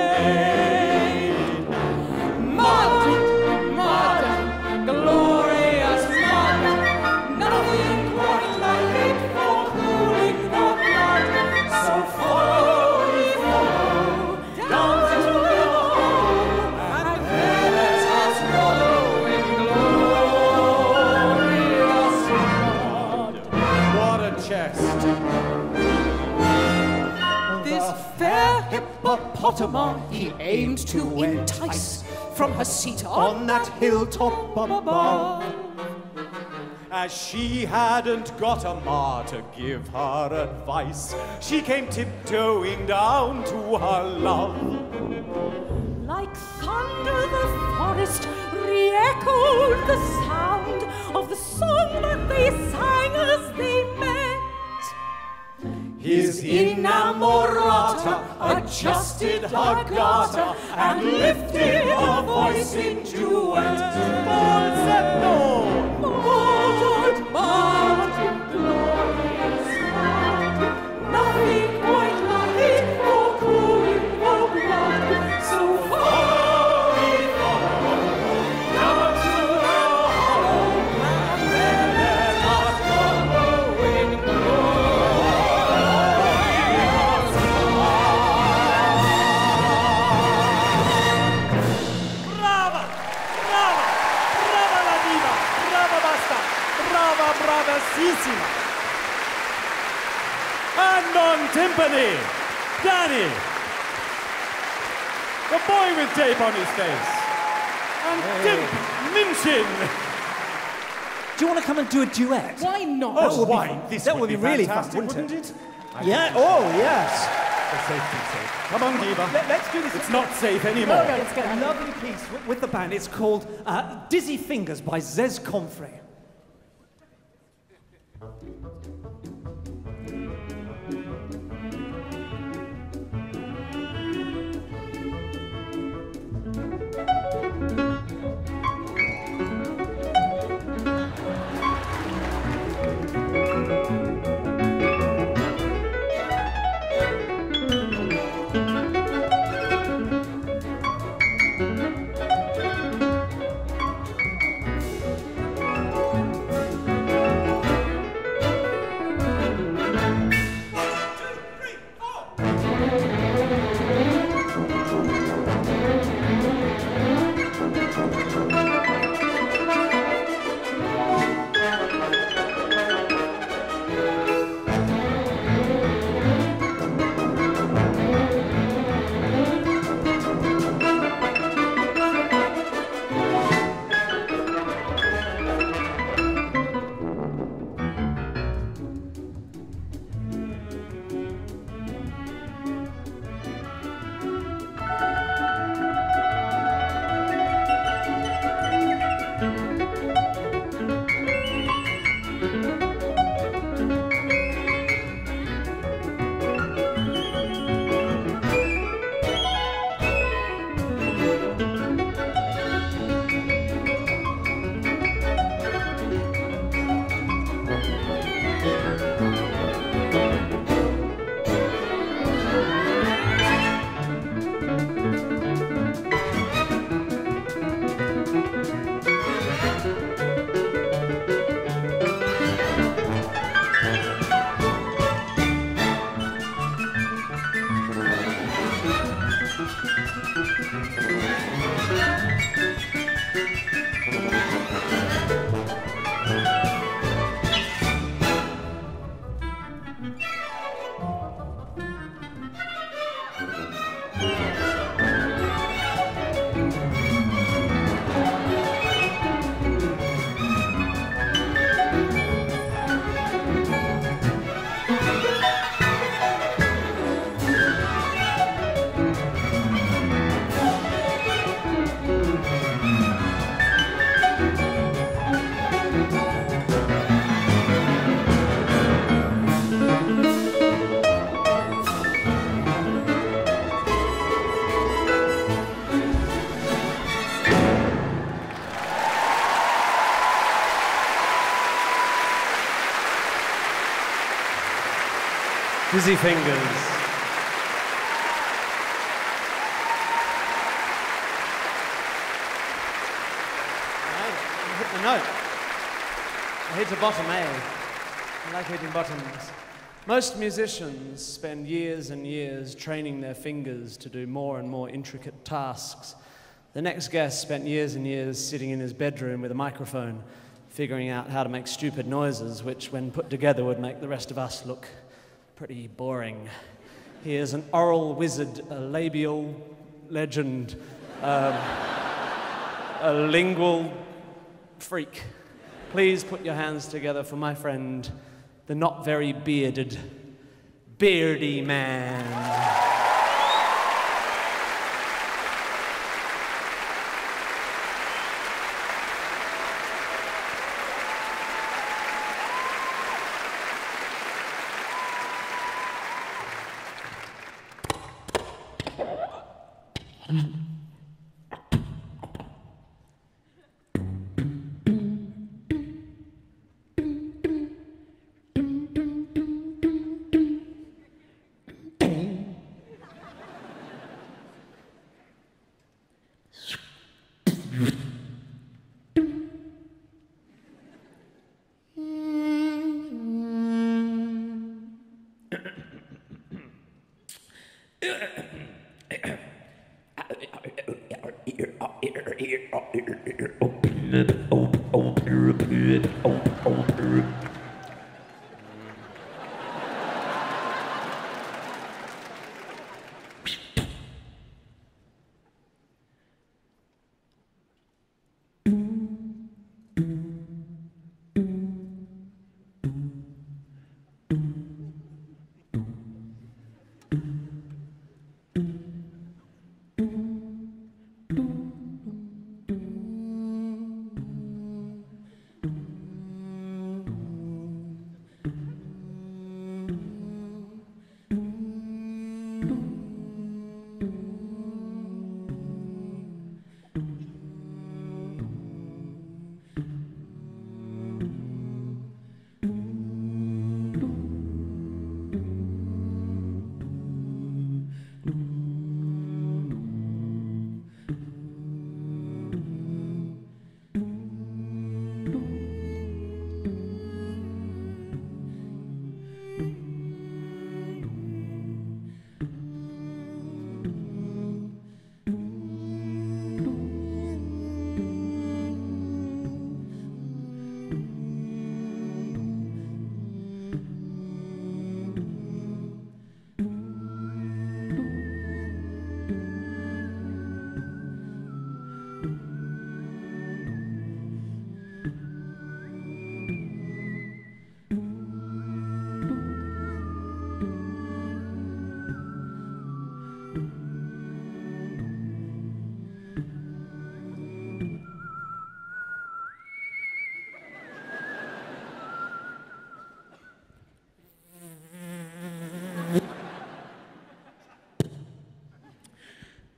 hippopotama he aimed to entice from her seat On that hilltop above. As she hadn't got a ma to give her advice, she came tiptoeing down to her love. Like thunder the forest re-echoed the sound of the song that they sang as they met. His innamorata adjusted her garter and lifted her voice in duet. Falsetto! Murdered, martyred, glorious land. Nothing quite like it for cooling the blood. So far we follow, down to the hollow, and then let us follow in glorious Brava! Brava! Brava la diva! Brava basta! Brava, bravissima! And on timpani, Danny! The boy with tape on his face. And Dimp Minchin! Do you want to come and do a duet? Why not? Oh, why? This that would be really fun, fantastic, wouldn't it? Yeah, oh, yes. For safety's sake. Come on, diva. Let's do this. It's not safe anymore. It's a lovely piece with the band. It's called Dizzy Fingers by Zez Comfrey. Dizzy Fingers. I hit the note. I hit the bottom A. I like hitting bottoms. Most musicians spend years and years training their fingers to do more and more intricate tasks. The next guest spent years and years sitting in his bedroom with a microphone, figuring out how to make stupid noises, which, when put together, would make the rest of us look pretty boring. He is an oral wizard, a labial legend, a lingual freak. Please put your hands together for my friend, the not very bearded Beardyman.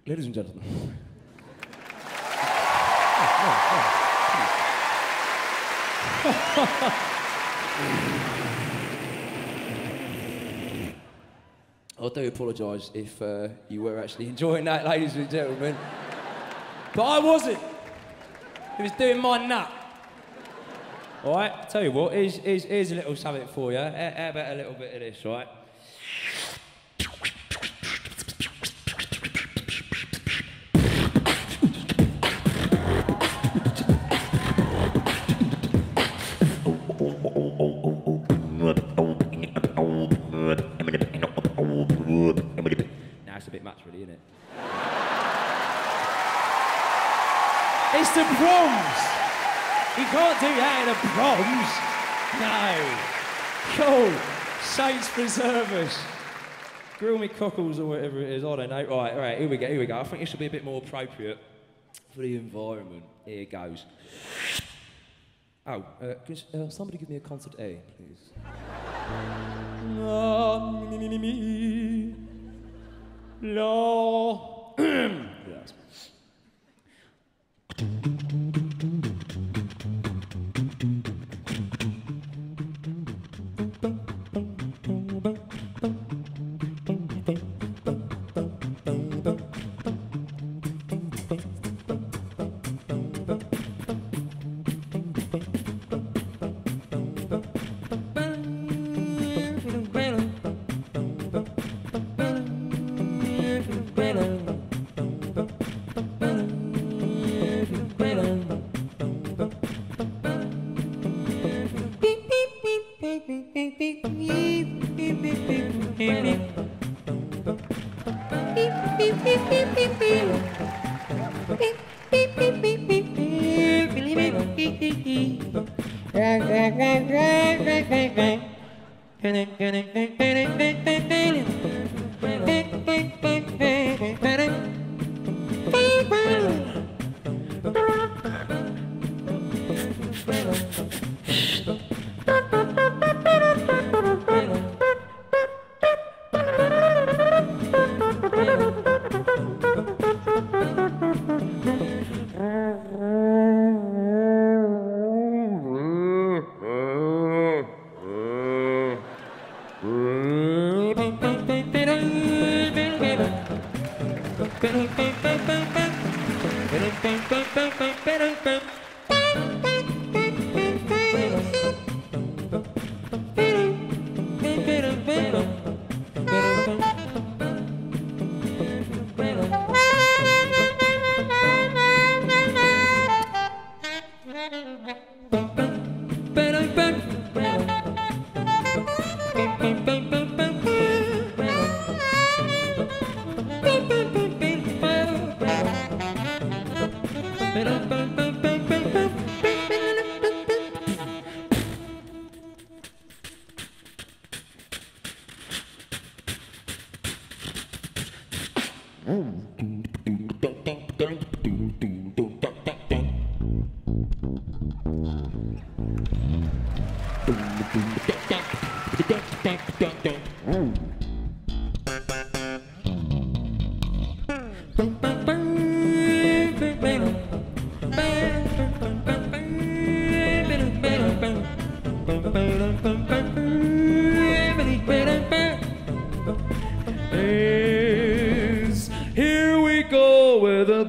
Ladies and gentlemen. I do apologise if you were actually enjoying that, ladies and gentlemen. But I wasn't. He was doing my nut. All right, tell you what, here's a little something for you. How about a little bit of this, right? Now it's a bit much, really, isn't it? It's the proms! You can't do that in the proms! No! Cool! Saints preserve us! Grill me cockles or whatever it is, I don't know. Right, here we go. I think this will be a bit more appropriate for the environment. Here it goes. Oh, can somebody give me a concert A, please? La. Yes. Here we go with a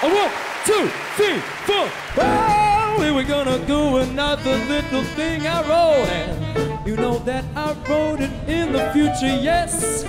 A 1, 2, 3, 4. Oh, we were gonna do another little thing I wrote, and you know that I wrote it in the future, yes.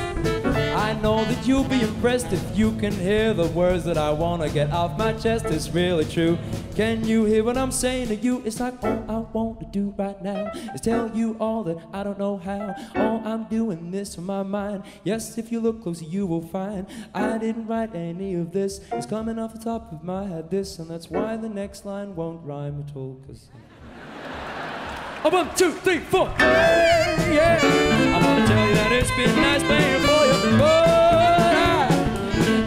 I know that you'll be impressed if you can hear the words that I wanna get off my chest. It's really true. Can you hear what I'm saying to you? It's like all I want to do right now is tell you all that I don't know how. All I'm doing this from my mind. Yes, if you look closer you will find I didn't write any of this. It's coming off the top of my head, this, and that's why the next line won't rhyme at all. 'Cause 1, 2, 3, 4. Hey, yeah. I wanna tell you that it's been nice playing for you, but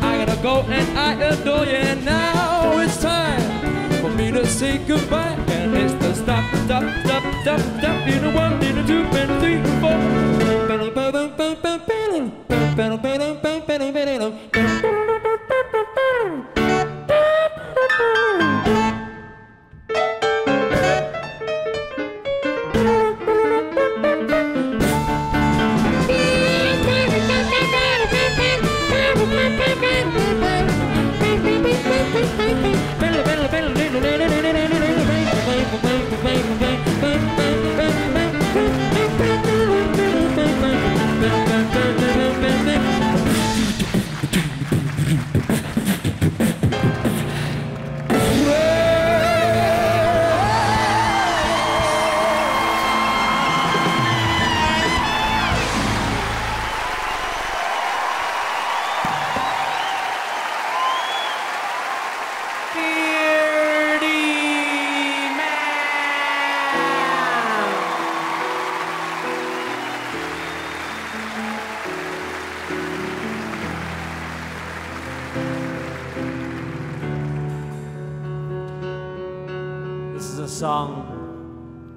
I gotta go and I adore you, and now it's time for me to say goodbye. And it's the stop, stop, stop, stop, stop. You know 1, you know 2, and 3, 4. Song,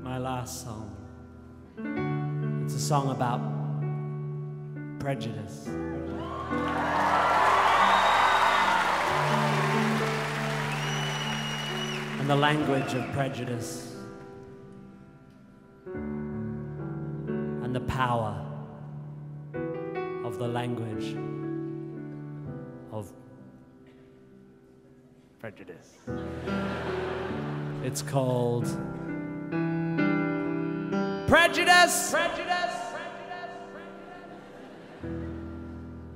my last song. It's a song about prejudice. And the language of prejudice. And the power of the language of prejudice. It's called Prejudice! Prejudice!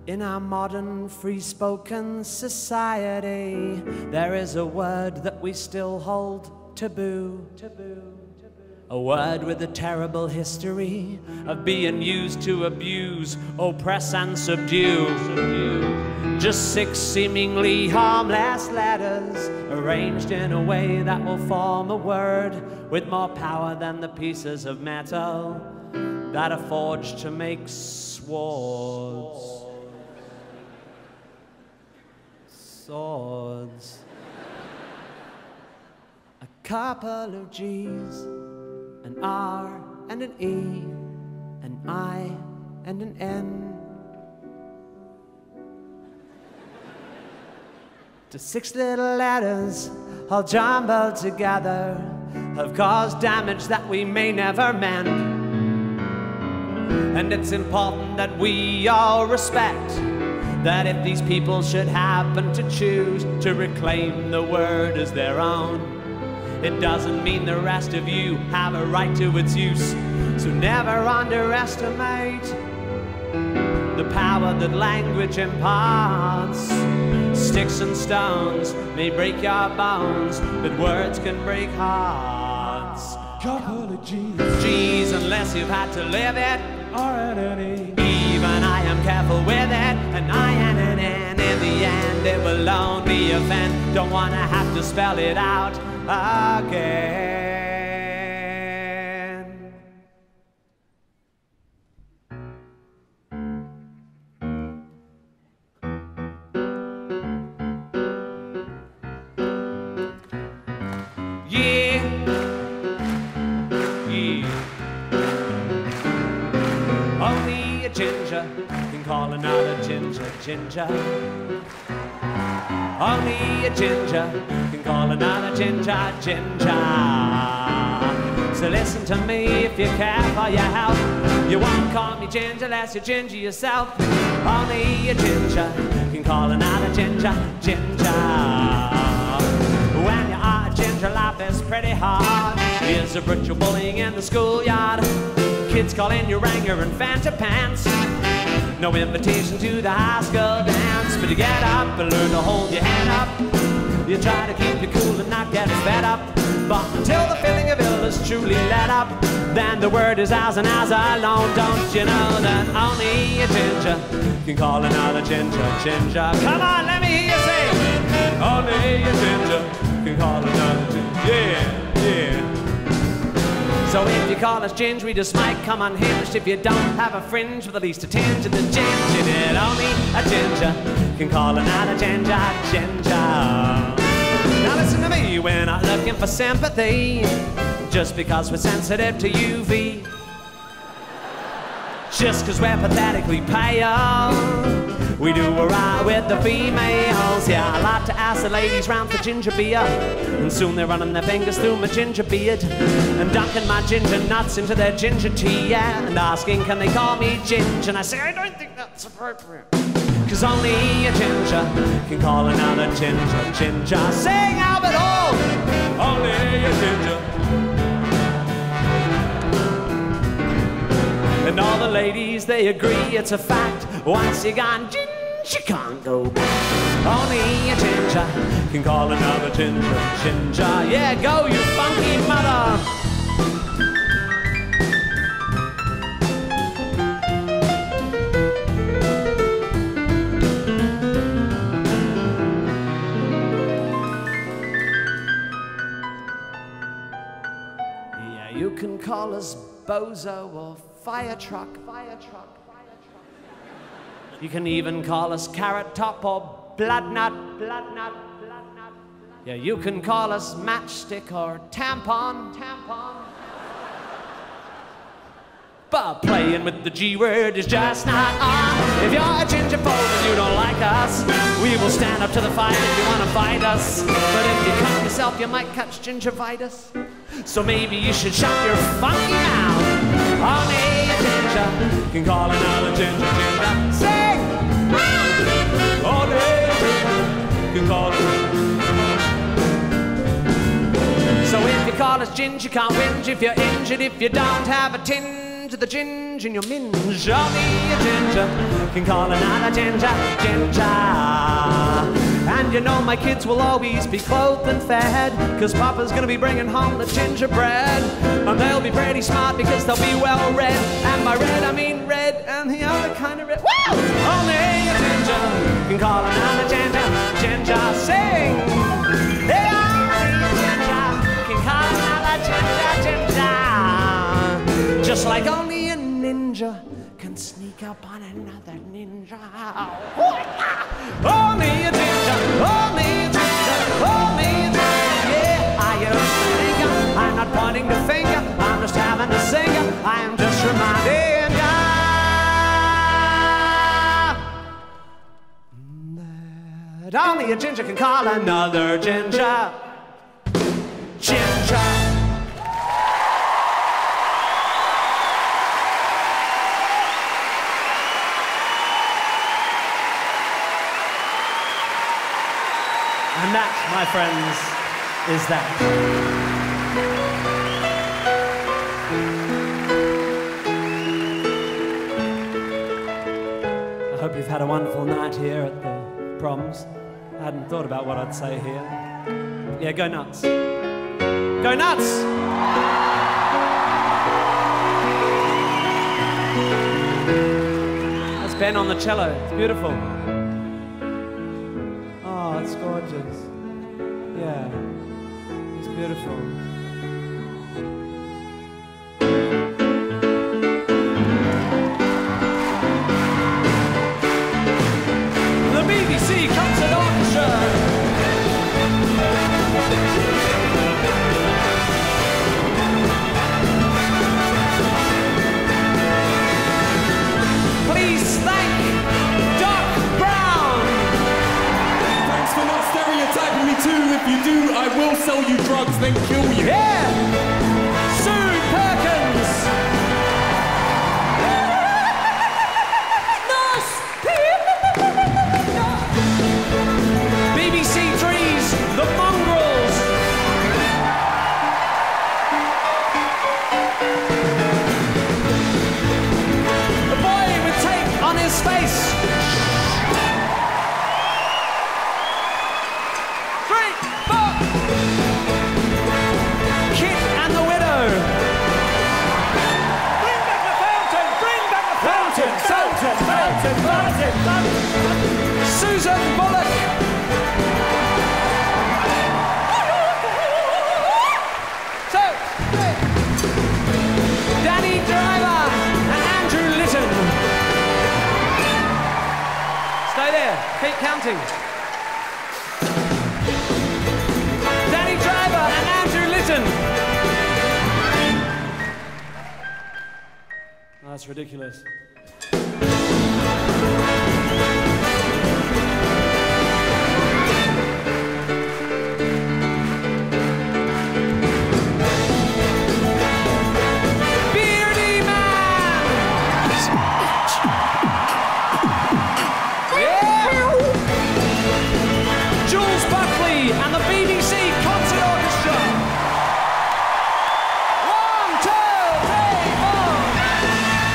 In our modern free-spoken society, there is a word that we still hold taboo. A word with a terrible history of being used to abuse, oppress and subdue. Just 6 seemingly harmless letters arranged in a way that will form a word with more power than the pieces of metal that are forged to make swords. Swords. A couple of G's, an R and an E, an I and an N. To 6 little letters all jumbled together have caused damage that we may never mend. And it's important that we all respect that if these people should happen to choose to reclaim the word as their own, it doesn't mean the rest of you have a right to its use. So never underestimate the power that language imparts. Sticks and stones may break your bones, but words can break hearts. Couple of G's. G's, unless you've had to live it. R and an E. Even I am careful with it. An I and an N. In the end, it will only offend. Don't want to have to spell it out again. Only a ginger can call another ginger ginger. Only a ginger can call another ginger ginger. So listen to me if you care for your health. You won't call me ginger unless you're ginger yourself. Only a ginger can call another ginger ginger. When you are a ginger, life is pretty hard. Here's a brutal bullying in the schoolyard. Kids calling you Ranger and Fanta Pants. No invitation to the high school dance, but you get up and learn to hold your head up. You try to keep you cool and not get fed up, but until the feeling of ill is truly let up, then the word is ours and ours alone. Don't you know that only a ginger can call another ginger ginger? Come on, let me hear you say, only a ginger can call another ginger. Yeah, yeah. So if you call us ginger, we just might come unhinged. If you don't have a fringe with at least a tinge of the ginger, then only a ginger can call another ginger ginger. Now listen to me, we're not looking for sympathy just because we're sensitive to UV. Just because we're pathetically pale, we do alright with the females. Yeah, I like to ask the ladies round for ginger beer, and soon they're running their fingers through my ginger beard and dunking my ginger nuts into their ginger tea, yeah, and asking can they call me ginger, and I say I don't think that's appropriate, cause only a ginger can call another ginger ginger. Sing Albert Hall, only a ginger. And all the ladies, they agree it's a fact. Once you're gone ginger, you can't go back. Only a ginger can call another ginger ginger. Yeah, go you funky mother. Yeah, you can call us bozo or fire truck. You can even call us carrot top or blood nut. Yeah, you can call us matchstick or tampon. But playing with the G word is just not on. If you're a ginger folk and you don't like us, we will stand up to the fight if you want to fight us. But if you cut yourself, you might catch gingivitis. So maybe you should shut your funky mouth. Only a ginger can call another ginger ginger. Sing! Only a ginger can call another. So if you call us ginger, you can't whinge if you're injured. If you don't have a tinge into the ginge in your minge. Only a ginger can call another ginger, ginger. And you know my kids will always be clothed and fed, 'cause Papa's gonna be bringing home the gingerbread. And they'll be pretty smart because they'll be well read. And by red I mean red and the other kind of red. Woo! Only a ginger can call another ginger, ginger. Sing! Hey, only a ginger can call another ginger, ginger. Just like only a ninja can sneak up on another ninja. Only a ginger, only a ginger, only a ginger. Yeah, I used to think I'm not pointing the finger, I'm just having a singer. I am just reminding ya that only a ginger can call another ginger, ginger. And that, my friends, is that. I hope you've had a wonderful night here at the proms. I hadn't thought about what I'd say here. Yeah, go nuts. Go nuts! That's Ben on the cello. It's beautiful. It's gorgeous. Yeah, it's beautiful. The BBC Concert Orchestra. Please thank Doc Brown. Thanks for not stereotyping me too. If you do, I will sell you drugs, then kill you. Yeah! Sue Perkins! BBC Three's The Mongrels! The boy with tape on his face! Susan Bullock. So, Danny Driver and Andrew Litton. Stay there, keep counting. Danny Driver and Andrew Litton. Oh, that's ridiculous. Jules, Buckley and the BBC Concert Orchestra. 1, 2, 3, 1, 2, 3, 4.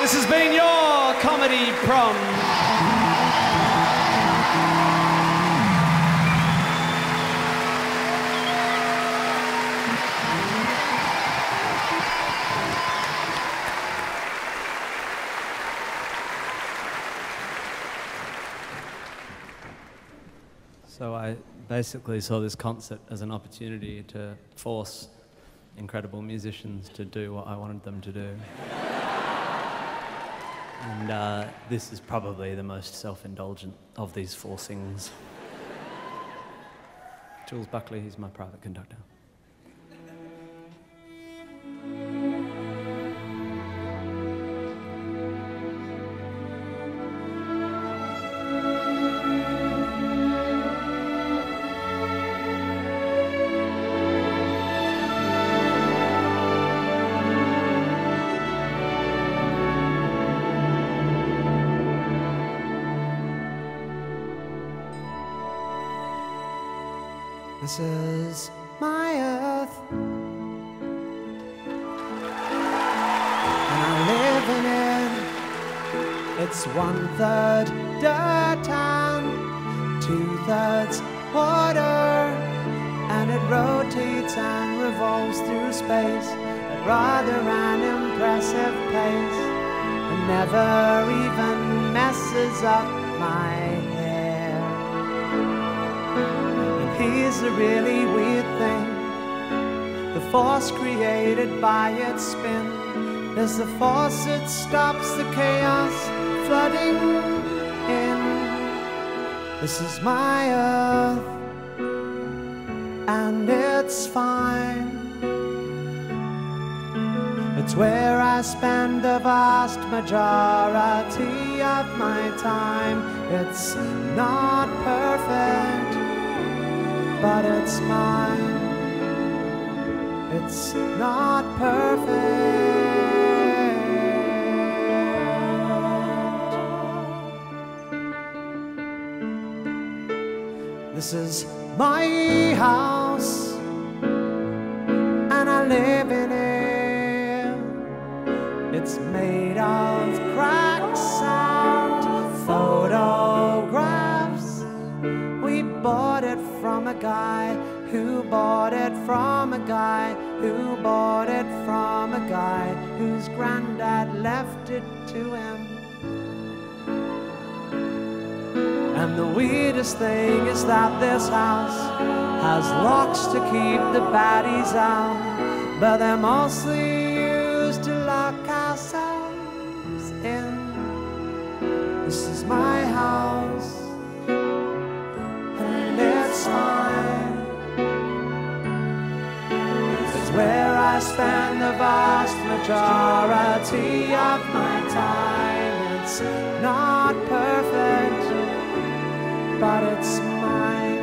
This has been your Comedy Proms. So I basically saw this concert as an opportunity to force incredible musicians to do what I wanted them to do. And this is probably the most self-indulgent of these forcings. Jules Buckley, he's my private conductor. This is my earth, and I live in it. It's 1/3 dirt and 2/3 water, and it rotates and revolves through space at rather an impressive pace, and never even messes up my hair. Here's a really weird thing. The force created by its spin is the force that stops the chaos flooding in. This is my earth, and it's fine. It's where I spend the vast majority of my time. It's not perfect, but it's mine. It's not perfect. This is my house, and I live in it. It's made of cracks and photographs. We bought it from a guy who bought it from a guy who bought it from a guy whose granddad left it to him. And the weirdest thing is that this house has locks to keep the baddies out, but they're mostly used to lock ourselves in. This is my house, and it's fine. It's where I spend the vast majority of my time. It's not perfect, but it's mine.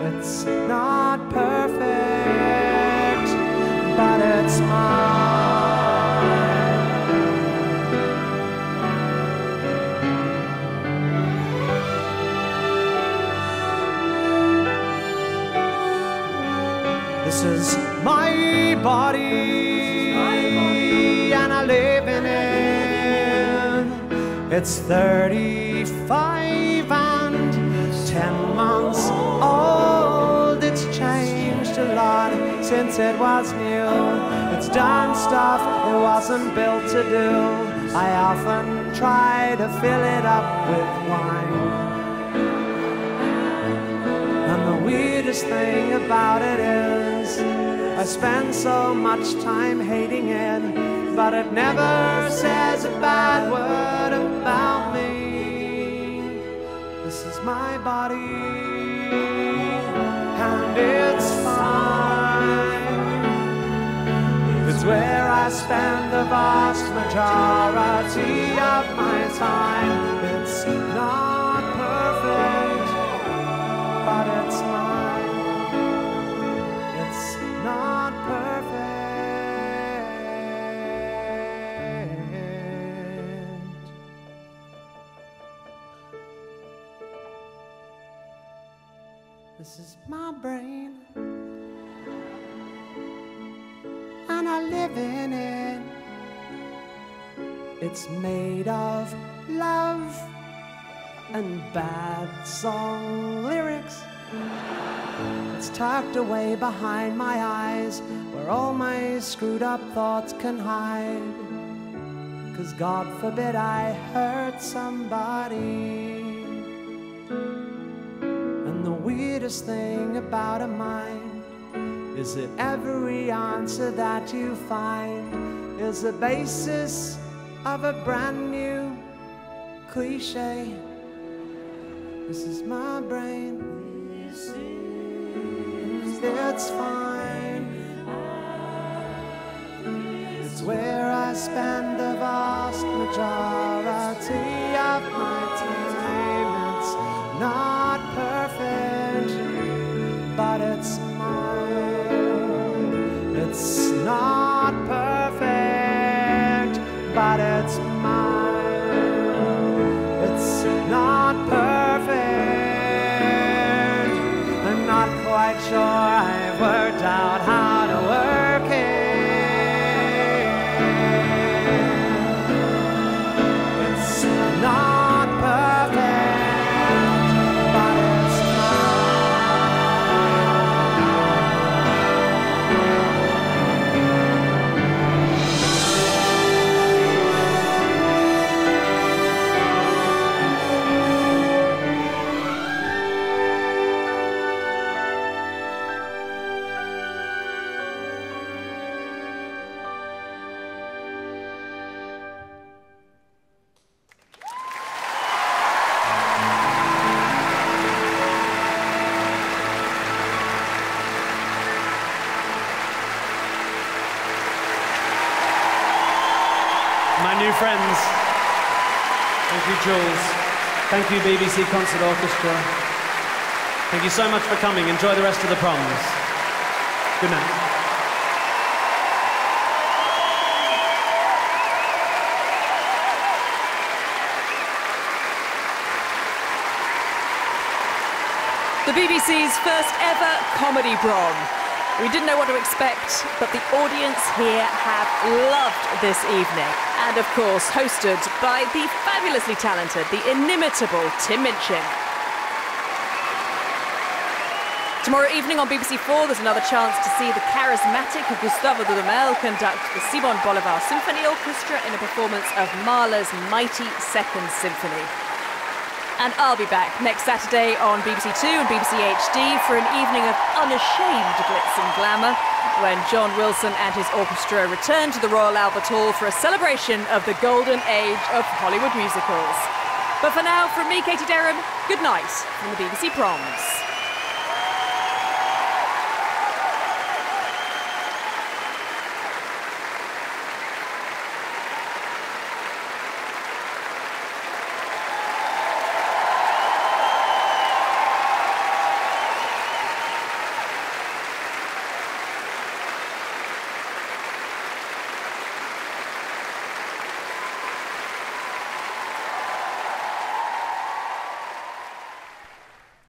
It's not perfect, but it's mine. This is my body, and I live in it. It's 35 and 10 months old. It's changed a lot since it was new. It's done stuff it wasn't built to do. I often try to fill it up with wine. And the weirdest thing about it is I spend so much time hating it, but it never says a bad word about me. This is my body, and it's fine. It's where I spend the vast majority of my time. It's not perfect, but it's mine. It's not perfect. This is my brain, and I live in it. It's made of love and bad song lyrics. It's tucked away behind my eyes, where all my screwed up thoughts can hide. 'Cause God forbid I hurt somebody. And the weirdest thing about a mind is that every answer that you find is the basis of a brand new cliche. This is my brain, and it's fine. It's where I spend the vast majority of my time. It's not perfect, but it's mine. It's not perfect, but it's mine. It's not perfect. I'm not quite sure I've worked out how to work it. It's not perfect, but it's My new friends, thank you, Jules. Thank you, BBC Concert Orchestra. Thank you so much for coming. Enjoy the rest of the proms. Good night. The BBC's first ever comedy prom. We didn't know what to expect, but the audience here have loved this evening. And of course, hosted by the fabulously talented, the inimitable Tim Minchin. Tomorrow evening on BBC 4, there's another chance to see the charismatic Gustavo Dudamel conduct the Simon Bolivar Symphony Orchestra in a performance of Mahler's mighty Second Symphony. And I'll be back next Saturday on BBC 2 and BBC HD for an evening of unashamed glitz and glamour when John Wilson and his orchestra return to the Royal Albert Hall for a celebration of the golden age of Hollywood musicals. But for now, from me, Katie Derham, good night from the BBC Proms.